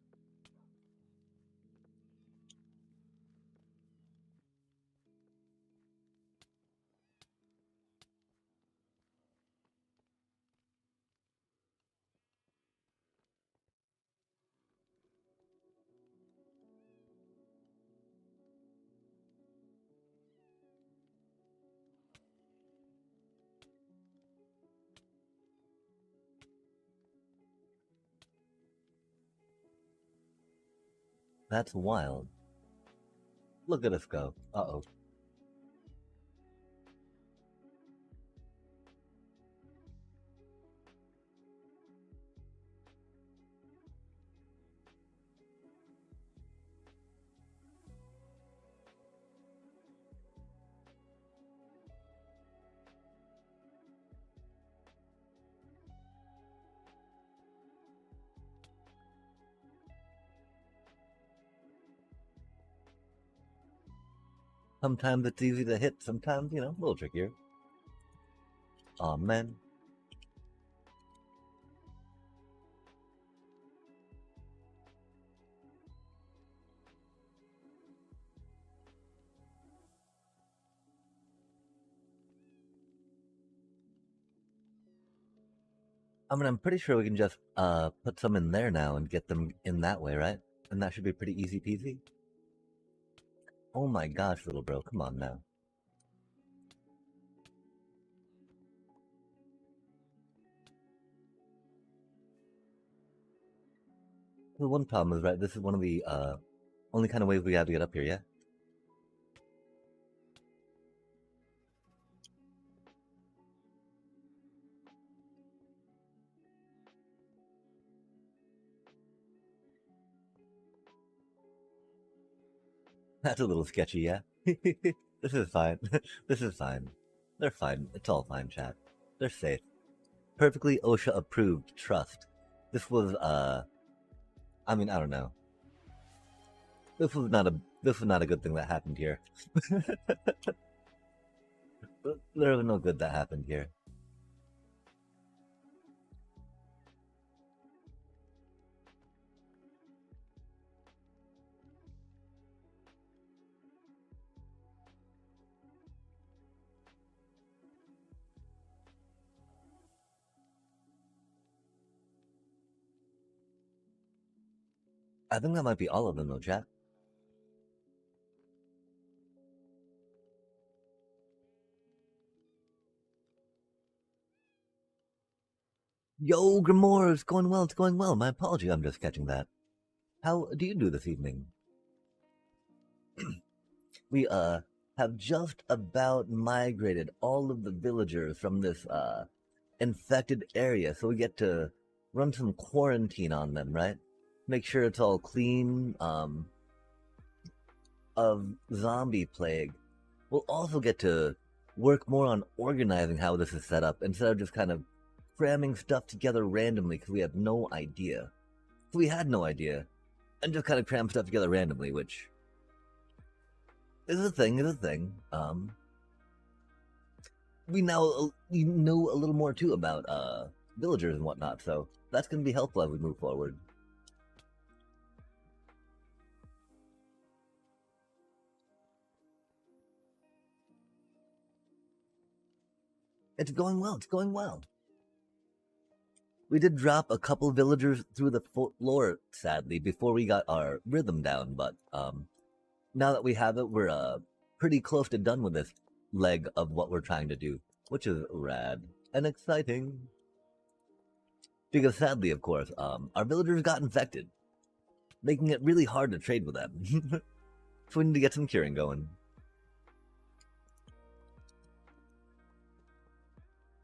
That's wild. Look at us go. Uh-oh. Sometimes it's easy to hit, sometimes, a little trickier. Aw, man. I mean, I'm pretty sure we can just put some in there now and get them in that way, right? And that should be pretty easy peasy. Oh my gosh, little bro, come on now. The one problem is, right, this is one of the only kind of ways we have to get up here, yeah? That's a little sketchy, yeah? This is fine. This is fine. They're fine. It's all fine, chat. They're safe. Perfectly OSHA approved. Trust. This was, I mean, I don't know. This was not a good thing that happened here. There was no good that happened here. I think that might be all of them, though, chat. Yo, Grimoire, it's going well, it's going well. My apology, I'm just catching that. How do you do this evening? We, have just about migrated all of the villagers from this, infected area, so we get to run some quarantine on them, right? Make sure it's all clean, of zombie plague. We'll also get to work more on organizing how this is set up instead of just kind of cramming stuff together randomly because we have no idea. So we had no idea, and just kind of cram stuff together randomly, which is a thing. We now know a little more too about villagers and whatnot, so that's going to be helpful as we move forward. It's going well. It's going well. We did drop a couple villagers through the floor, sadly, before we got our rhythm down, but now that we have it, we're pretty close to done with this leg of what we're trying to do, which is rad and exciting. Because sadly, of course, our villagers got infected, making it really hard to trade with them. So we need to get some curing going.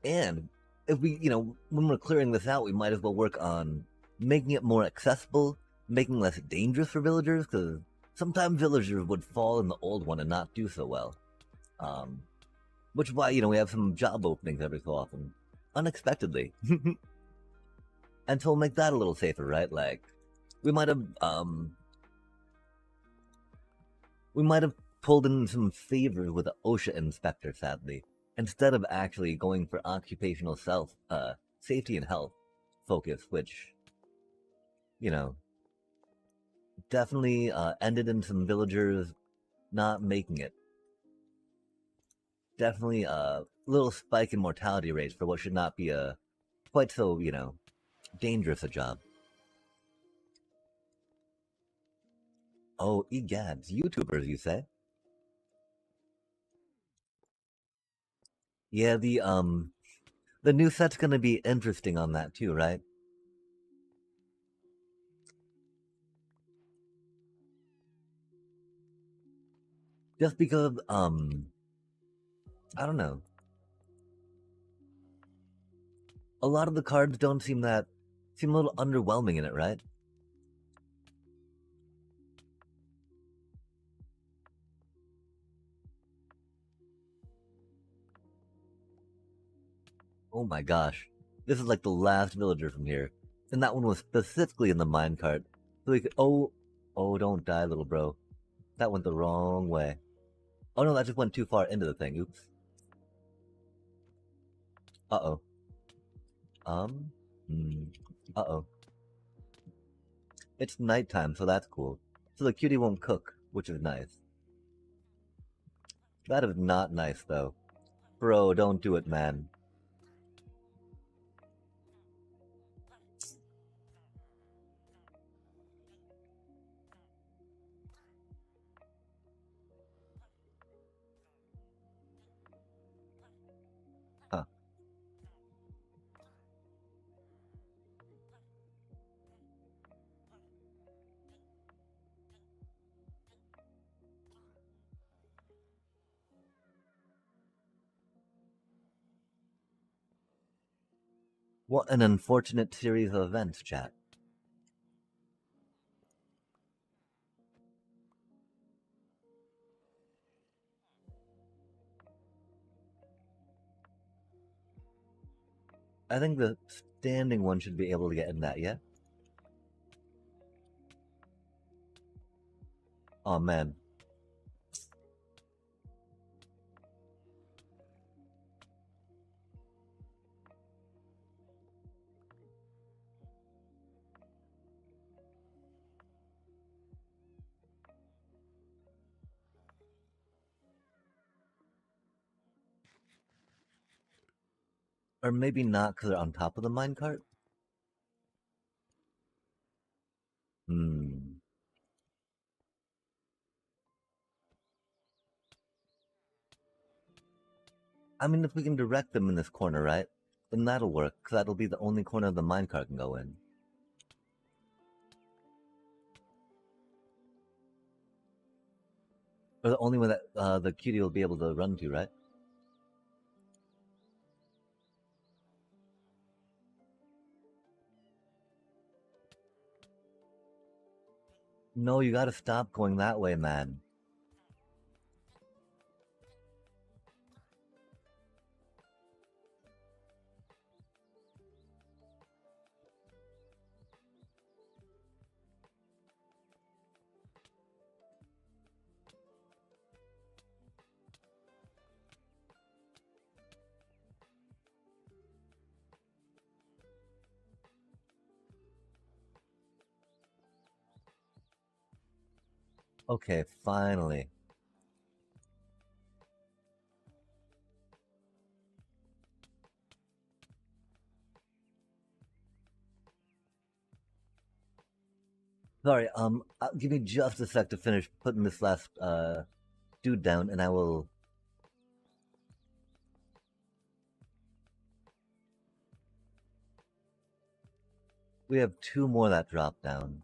And if we, when we're clearing this out, we might as well work on making it more accessible, making less dangerous for villagers, because sometimes villagers would fall in the old one and not do so well. Which is why, we have some job openings every so often. Unexpectedly. And so we'll make that a little safer, right? Like, we might have pulled in some favors with the OSHA inspector, sadly, instead of actually going for occupational safety and health focus, which you know, definitely ended in some villagers not making it. Definitely a little spike in mortality rates for what should not be a quite so, dangerous a job. Oh, egads, YouTubers, you say? Yeah, the new set's gonna be interesting on that too, right? Just because I don't know. A lot of the cards don't seem a little underwhelming in it, right? Oh my gosh. This is like the last villager from here. And that one was specifically in the minecart. So we could oh don't die, little bro. That went the wrong way. Oh no, that just went too far into the thing. Oops. Uh-oh. Um hmm. Uh-oh. It's nighttime, so that's cool. So the cutie won't cook, which is nice. That is not nice though. Bro, don't do it, man. Huh. What an unfortunate series of events, chat. I think the standing one should be able to get in that, yeah? Oh man. Or maybe not because they're on top of the minecart? Hmm. I mean, if we can direct them in this corner, right? Then that'll work, because that'll be the only corner the minecart can go in. Or the only one that the cutie will be able to run to, right? No, you gotta stop going that way, man. Okay, finally. Sorry, give me just a sec to finish putting this last dude down, and I will. We have two more that drop down.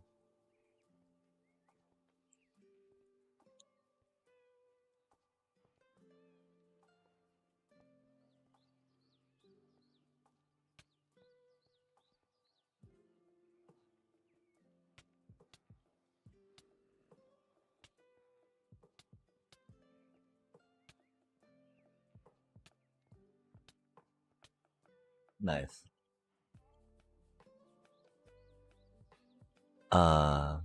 Nice. Uh.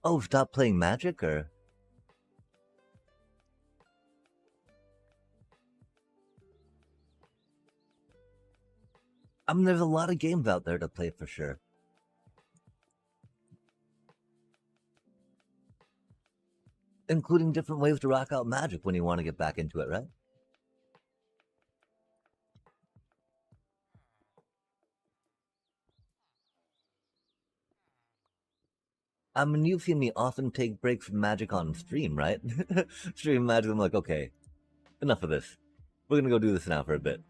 Oh, stop playing Magic, or. I mean, there's a lot of games out there to play for sure. Including different ways to rock out magic when you want to get back into it, right? I mean, you've seen me often take breaks from magic on stream, right? Stream magic, I'm like, okay, enough of this. We're gonna go do this now for a bit.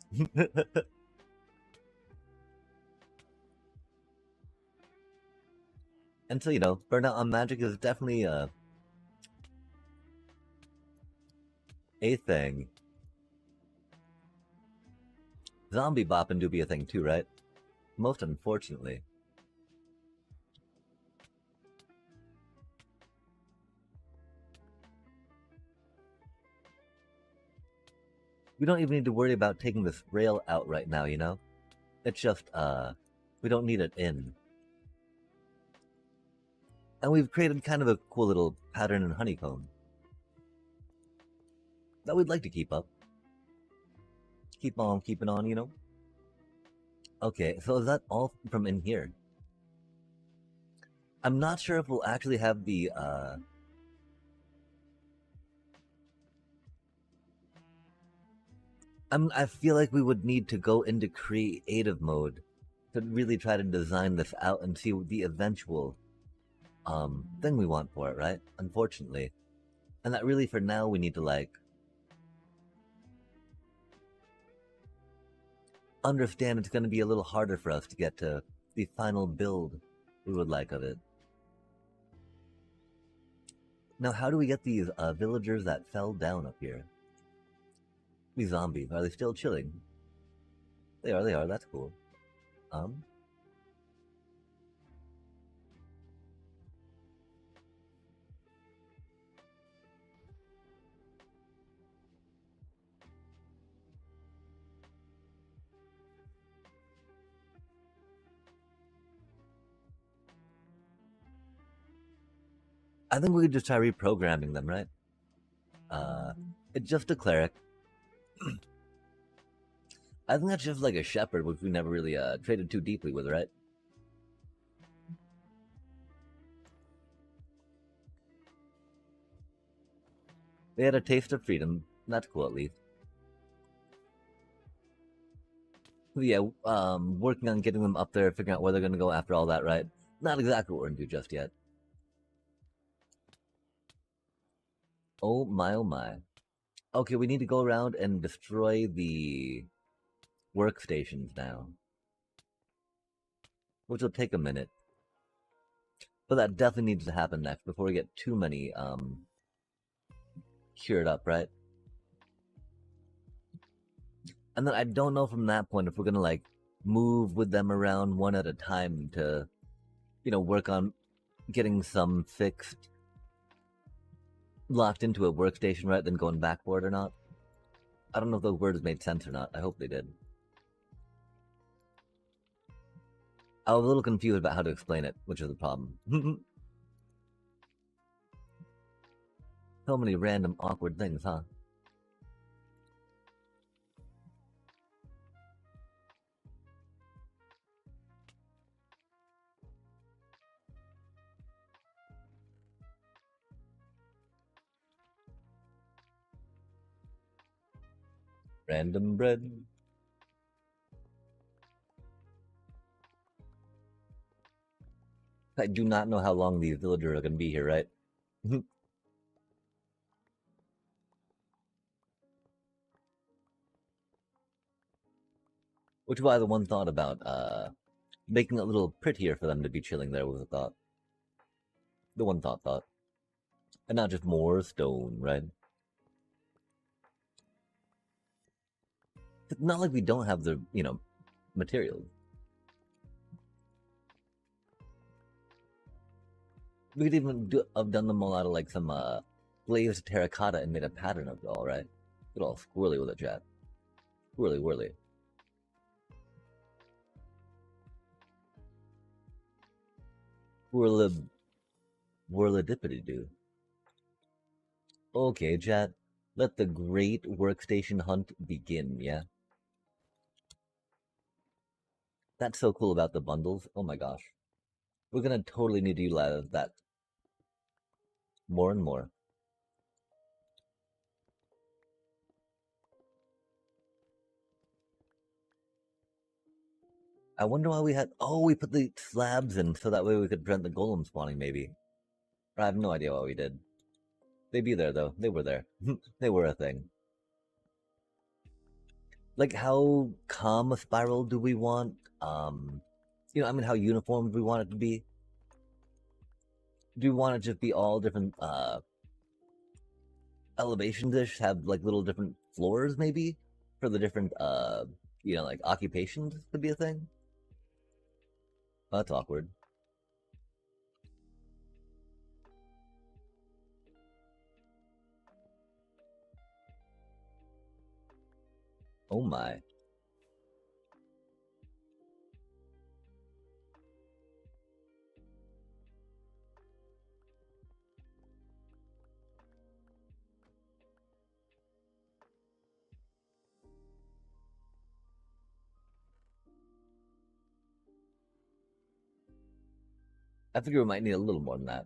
And so, burnout on magic is definitely a thing. Zombie bopping do be a thing too, right? Most unfortunately. We don't even need to worry about taking this rail out right now, It's just, we don't need it in. And we've created kind of a cool little pattern in honeycomb that we'd like to keep up. Keep on keeping on. Okay, so is that all from in here? I'm not sure if we'll actually have the, I feel like we would need to go into creative mode to really try to design this out and see the eventual thing we want for it, right? Unfortunately. And that really for now we need to like understand it's going to be a little harder for us to get to the final build we would like of it. Now, how do we get these villagers that fell down up here? These zombies, are they still chilling? They are, that's cool. I think we could just try reprogramming them, right? It's just a cleric. I think that's just like a shepherd, which we never really traded too deeply with, right? They had a taste of freedom. That's cool, at least. Yeah, working on getting them up there, figuring out where they're going to go after all that, right? Not exactly what we're going to do just yet. Oh my, oh my. Okay, we need to go around and destroy the workstations now. Which will take a minute. But that definitely needs to happen next before we get too many, cured up, right? And then I don't know from that point if we're gonna, like, move with them around one at a time to, work on getting some fixed, locked into a workstation, right, then going back for it or not. I don't know if those words made sense or not. I hope they did. I was a little confused about how to explain it, which is the problem. So many random awkward things, huh? Random bread. I do not know how long these villagers are going to be here, right? Which is why the one thought about making it a little prettier for them to be chilling there was a thought. The one thought. And not just more stone, right? It's not like we don't have the, materials. We could even have done them all out of like some glazed terracotta and made a pattern of it all, right? Get all squirrely with it, chat. Squirrely whirly. Whirladippity do. Okay, chat. Let the great workstation hunt begin, yeah? That's so cool about the bundles. Oh my gosh. We're gonna totally need to utilize that more and more. I wonder why we had. Oh, we put the slabs in so that way we could prevent the golem spawning, maybe. I have no idea why we did. They'd be there, though. They were there. They were a thing. Like, how calm a spiral do we want? I mean, how uniform do we want it to be? Do we want it to just be all different, elevations-ish? Have, like, little different floors, maybe? For the different, like, occupations could be a thing? Oh, that's awkward. Oh my. I figure we might need a little more than that.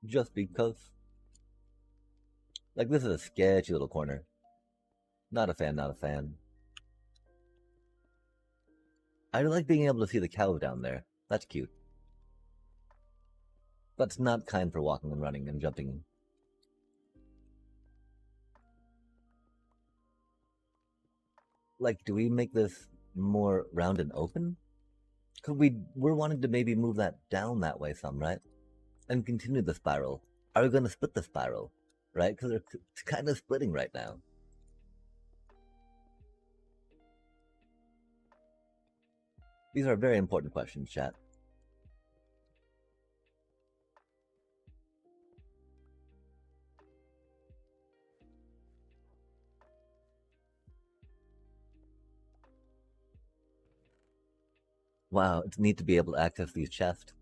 Just because. Like, this is a sketchy little corner. Not a fan, not a fan. I like being able to see the cows down there. That's cute. But it's not kind for walking and running and jumping. Like, do we make this more round and open? Could we're wanting to maybe move that down that way some, right? And continue the spiral. Are we going to split the spiral? Right? Because it's kind of splitting right now. These are very important questions, chat. Wow, it's neat to be able to access these chests.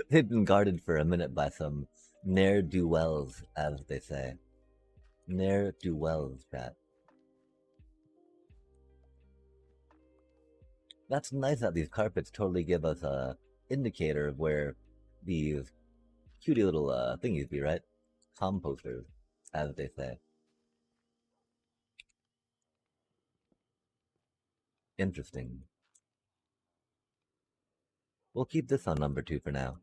They've been guarded for a minute by some ne'er-do-wells, as they say. Ne'er-do-wells, chat. That's nice that these carpets totally give us a indicator of where these cutie little thingies be, right? Composters, as they say. Interesting. We'll keep this on number 2 for now.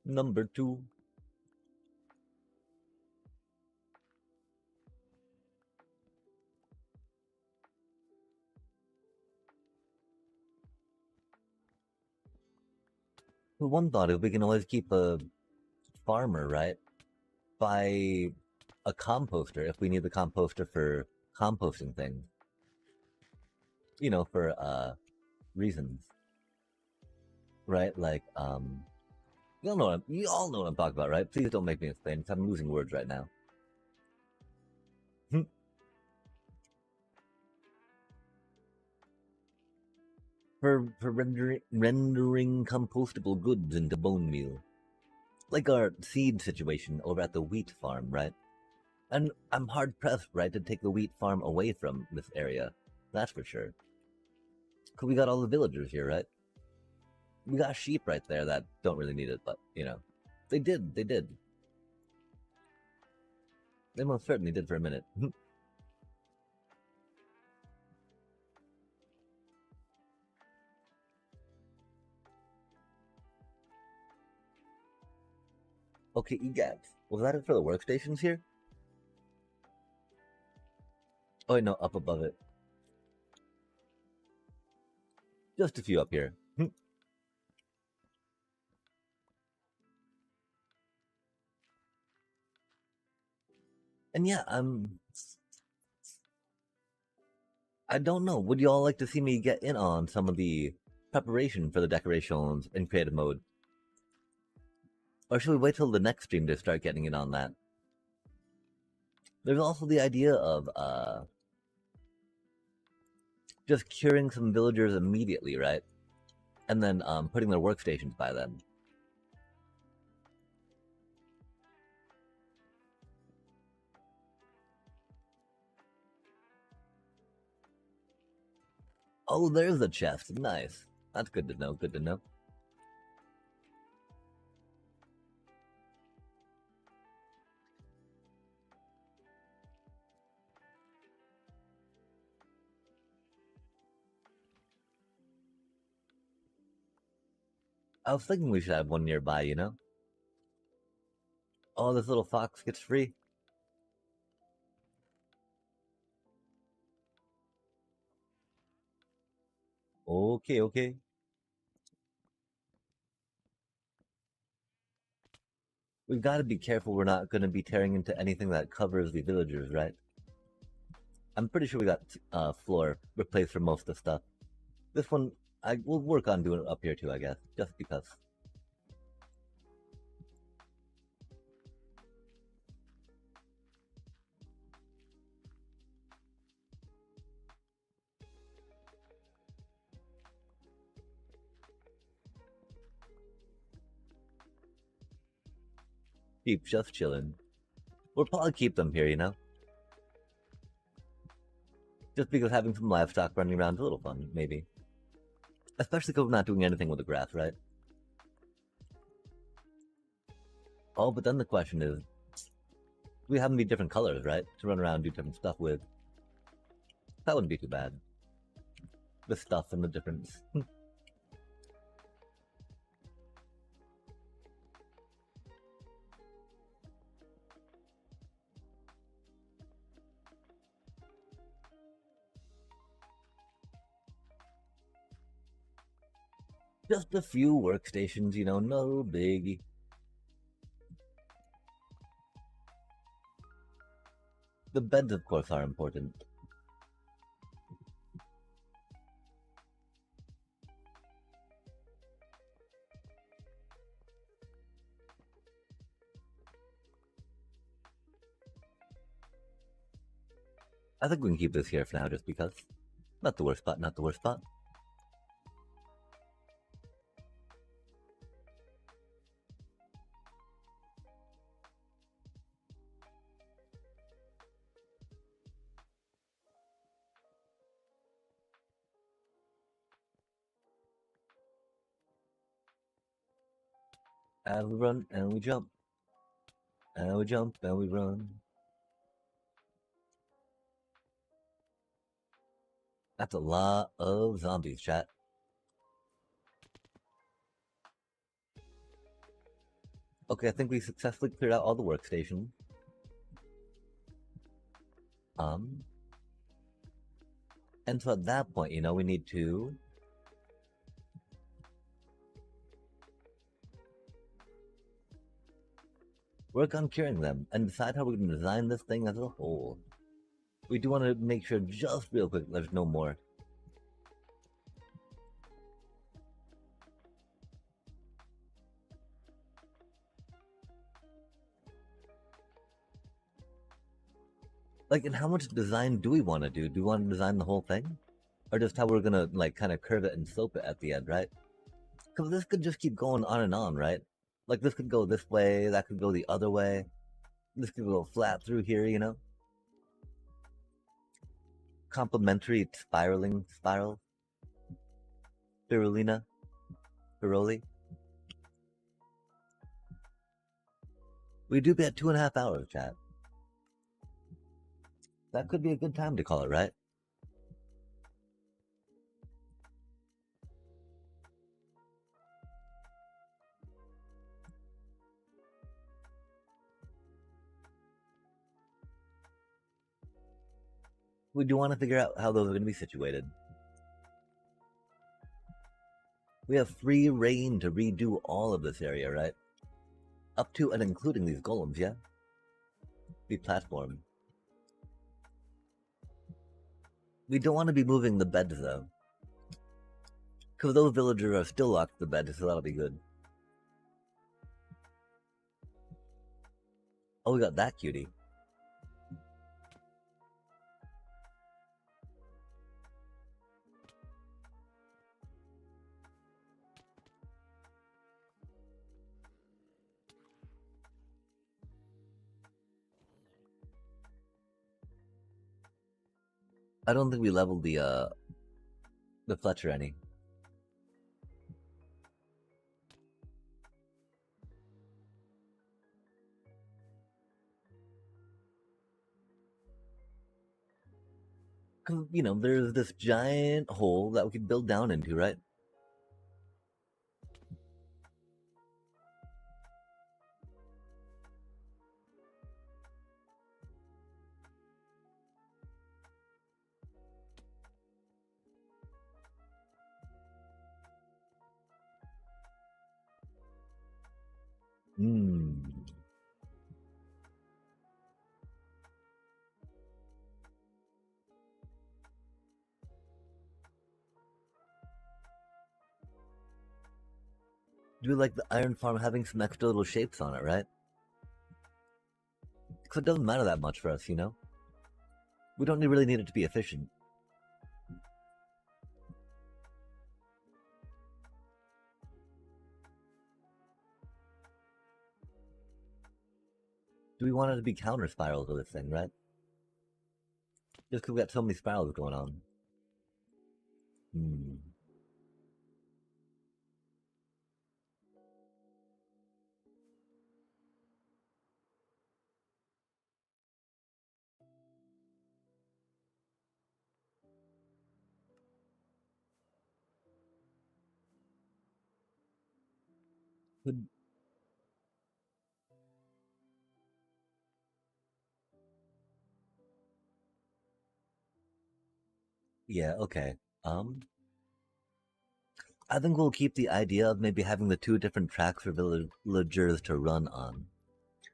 Number 2. Well, one thought is we can always keep a farmer, right? Buy a composter if we need the composter for composting things. For reasons. Right? Like, you all know what I'm talking about, right? Please don't make me explain, because I'm losing words right now. for rendering compostable goods into bone meal. Like our seed situation over at the wheat farm, right? And I'm hard pressed, right, to take the wheat farm away from this area. That's for sure. Because we got all the villagers here, right? We got sheep right there that don't really need it, but, they did. They most certainly did for a minute. Okay, EGAT. Was that it for the workstations here? Oh, no, up above it. Just a few up here. And yeah, I don't know. Would y'all like to see me get in on some of the preparation for the decorations in creative mode? Or should we wait till the next stream to start getting in on that? There's also the idea of just curing some villagers immediately, right? And then putting their workstations by them. Oh, there's a chest. Nice. That's good to know. Good to know. I was thinking we should have one nearby, you know? Oh, this little fox gets free. Okay, okay. We've got to be careful we're not going to be tearing into anything that covers the villagers, right? I'm pretty sure we got floor replaced for most of the stuff. This one, I will work on doing it up here too, I guess, just because. Keep just chilling. We'll probably keep them here, you know? Just because having some livestock running around is a little fun, maybe. Especially because we're not doing anything with the grass, right? Oh, but then the question is, we have them be different colors, right? To run around and do different stuff with. That wouldn't be too bad. The stuff and the difference. Just a few workstations, you know, no biggie. The beds, of course, are important. I think we can keep this here for now, just because. Not the worst spot, not the worst spot. And we run, and we jump. And we jump, and we run. That's a lot of zombies, chat. Okay, I think we successfully cleared out all the workstations. And so at that point, you know, we need to work on curing them and decide how we're going to design this thing as a whole. We do want to make sure just real quick there's no more. Like, and how much design do we want to do? Do we want to design the whole thing? Or just how we're going to, like, kind of curve it and slope it at the end, right? Because this could just keep going on and on, right? Like, this could go this way, that could go the other way. This could go flat through here, you know? Complementary spiraling spiral. Spirulina. Spiroli. We do be at 2.5 hours, chat. That could be a good time to call it, right? We do want to figure out how those are going to be situated. We have free reign to redo all of this area, right? Up to and including these golems, yeah? The platform. We don't want to be moving the beds, though. Because those villagers are still locked to the bed, so that'll be good. Oh, we got that cutie. I don't think we leveled the The Fletcher any. Because, there's this giant hole that we could build down into, right? Hmm. Do like the iron farm having some extra little shapes on it, right? Because it doesn't matter that much for us, We don't really need it to be efficient. Do we want it to be counter spirals with this thing, right? Just because we got so many spirals going on. Hmm. Could Yeah, okay. I think we'll keep the idea of maybe having the two different tracks for villagers to run on.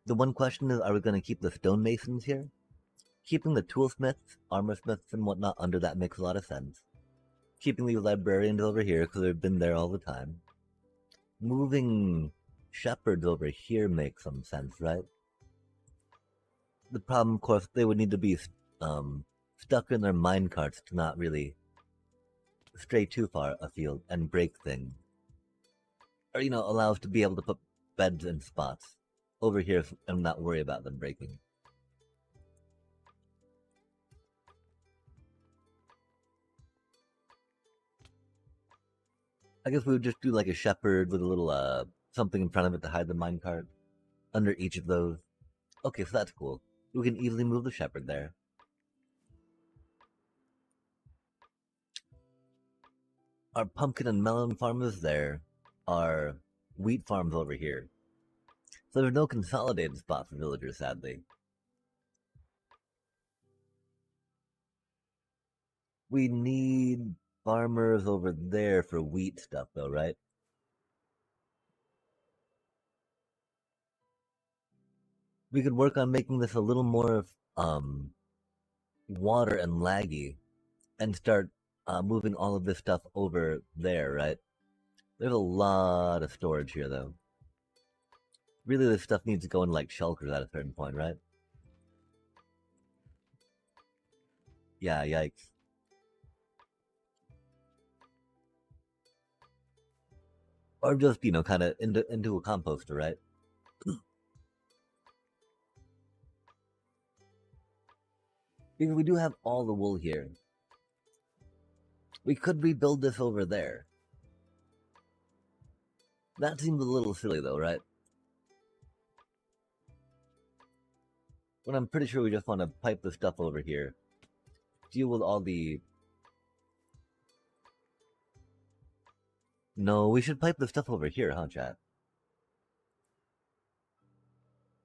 The one question is, are we going to keep the stonemasons here? Keeping the toolsmiths, armorsmiths, and whatnot under that makes a lot of sense. Keeping the librarians over here because they've been there all the time. Moving shepherds over here makes some sense, right? The problem, of course, they would need to be stuck in their minecarts to not really stray too far afield and break things. Or, allow us to be able to put beds in spots over here and not worry about them breaking. I guess we would just do like a shepherd with a little something in front of it to hide the minecart under each of those. Okay, so that's cool. We can easily move the shepherd there. Our pumpkin and melon farm is there. Our wheat farm's over here. So there's no consolidated spot for villagers, sadly. We need farmers over there for wheat stuff, though, right? We could work on making this a little more water and laggy and start moving all of this stuff over there, right? There's a lot of storage here, though. Really, this stuff needs to go in like shelters at a certain point, right? Yeah, yikes. Or just, kind of into a composter, right? Because we do have all the wool here. We could rebuild this over there. That seems a little silly, though, right? When I'm pretty sure we just want to pipe the stuff over here. Deal with all the... No, we should pipe the stuff over here, huh, chat?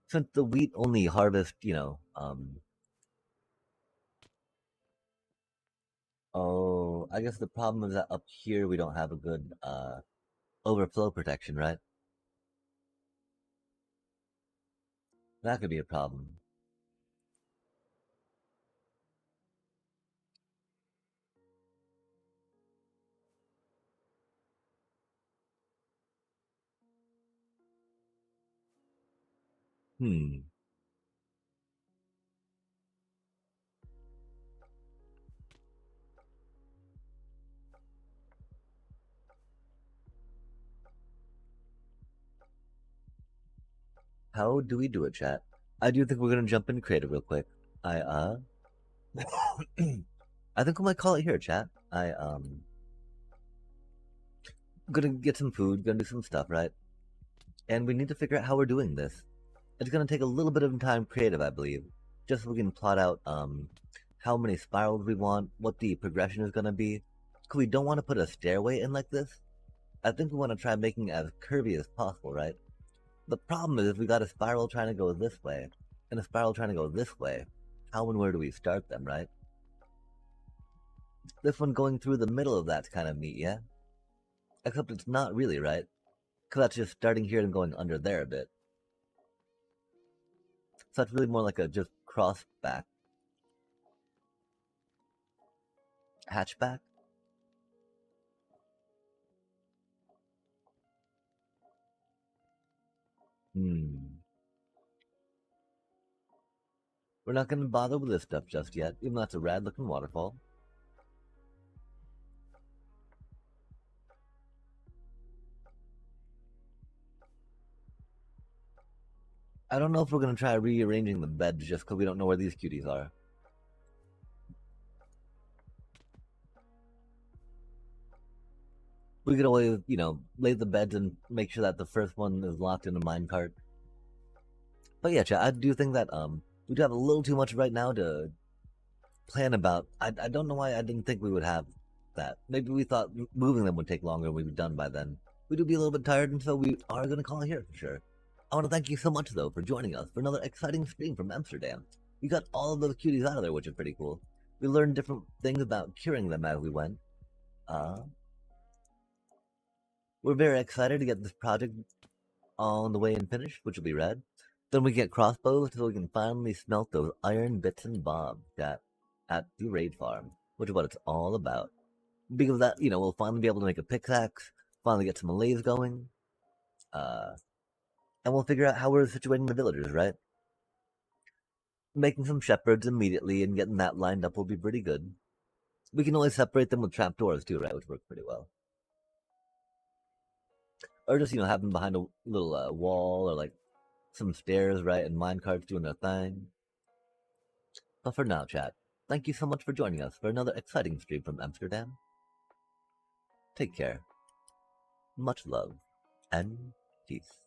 Since the wheat only harvest, Oh, I guess the problem is that up here we don't have a good overflow protection, right? That could be a problem. Hmm. How do we do it, chat? I do think we're gonna jump in creative real quick. I I think we might call it here, chat. Gonna get some food, gonna do some stuff, right? And we need to figure out how we're doing this. It's gonna take a little bit of time creative, I believe, just so we can plot out how many spirals we want, what the progression is gonna be. Cause we don't want to put a stairway in like this. I think we want to try making it as curvy as possible, right? The problem is if we got a spiral trying to go this way, and a spiral trying to go this way, how and where do we start them, right? This one going through the middle of that's kind of neat, yeah? Except it's not really, right? Because that's just starting here and going under there a bit. So that's really more like a just cross back. Hatchback? Hmm. We're not going to bother with this stuff just yet, even though that's a rad looking waterfall. I don't know if we're going to try rearranging the beds just because we don't know where these cuties are. We could always, lay the beds and make sure that the first one is locked in a minecart. But yeah, chat, I do think that we do have a little too much right now to plan about. I don't know why I didn't think we would have that. Maybe we thought moving them would take longer and we'd be done by then. We do be a little bit tired, and so we are going to call it here for sure. I want to thank you so much, though, for joining us for another exciting stream from Amsterdam. We got all of those cuties out of there, which is pretty cool. We learned different things about curing them as we went. We're very excited to get this project on the way and finished, which will be rad. Then we get crossbows so we can finally smelt those iron bits and bobs at the raid farm, which is what it's all about. Because of that, we'll finally be able to make a pickaxe, finally get some allays going, and we'll figure out how we're situating the villagers, right? Making some shepherds immediately and getting that lined up will be pretty good. We can always separate them with trapdoors too, right? Which works pretty well. Or just, have them behind a little wall or like some stairs, right? And minecarts doing their thing. But for now, chat, thank you so much for joining us for another exciting stream from Amsterdam. Take care. Much love and peace.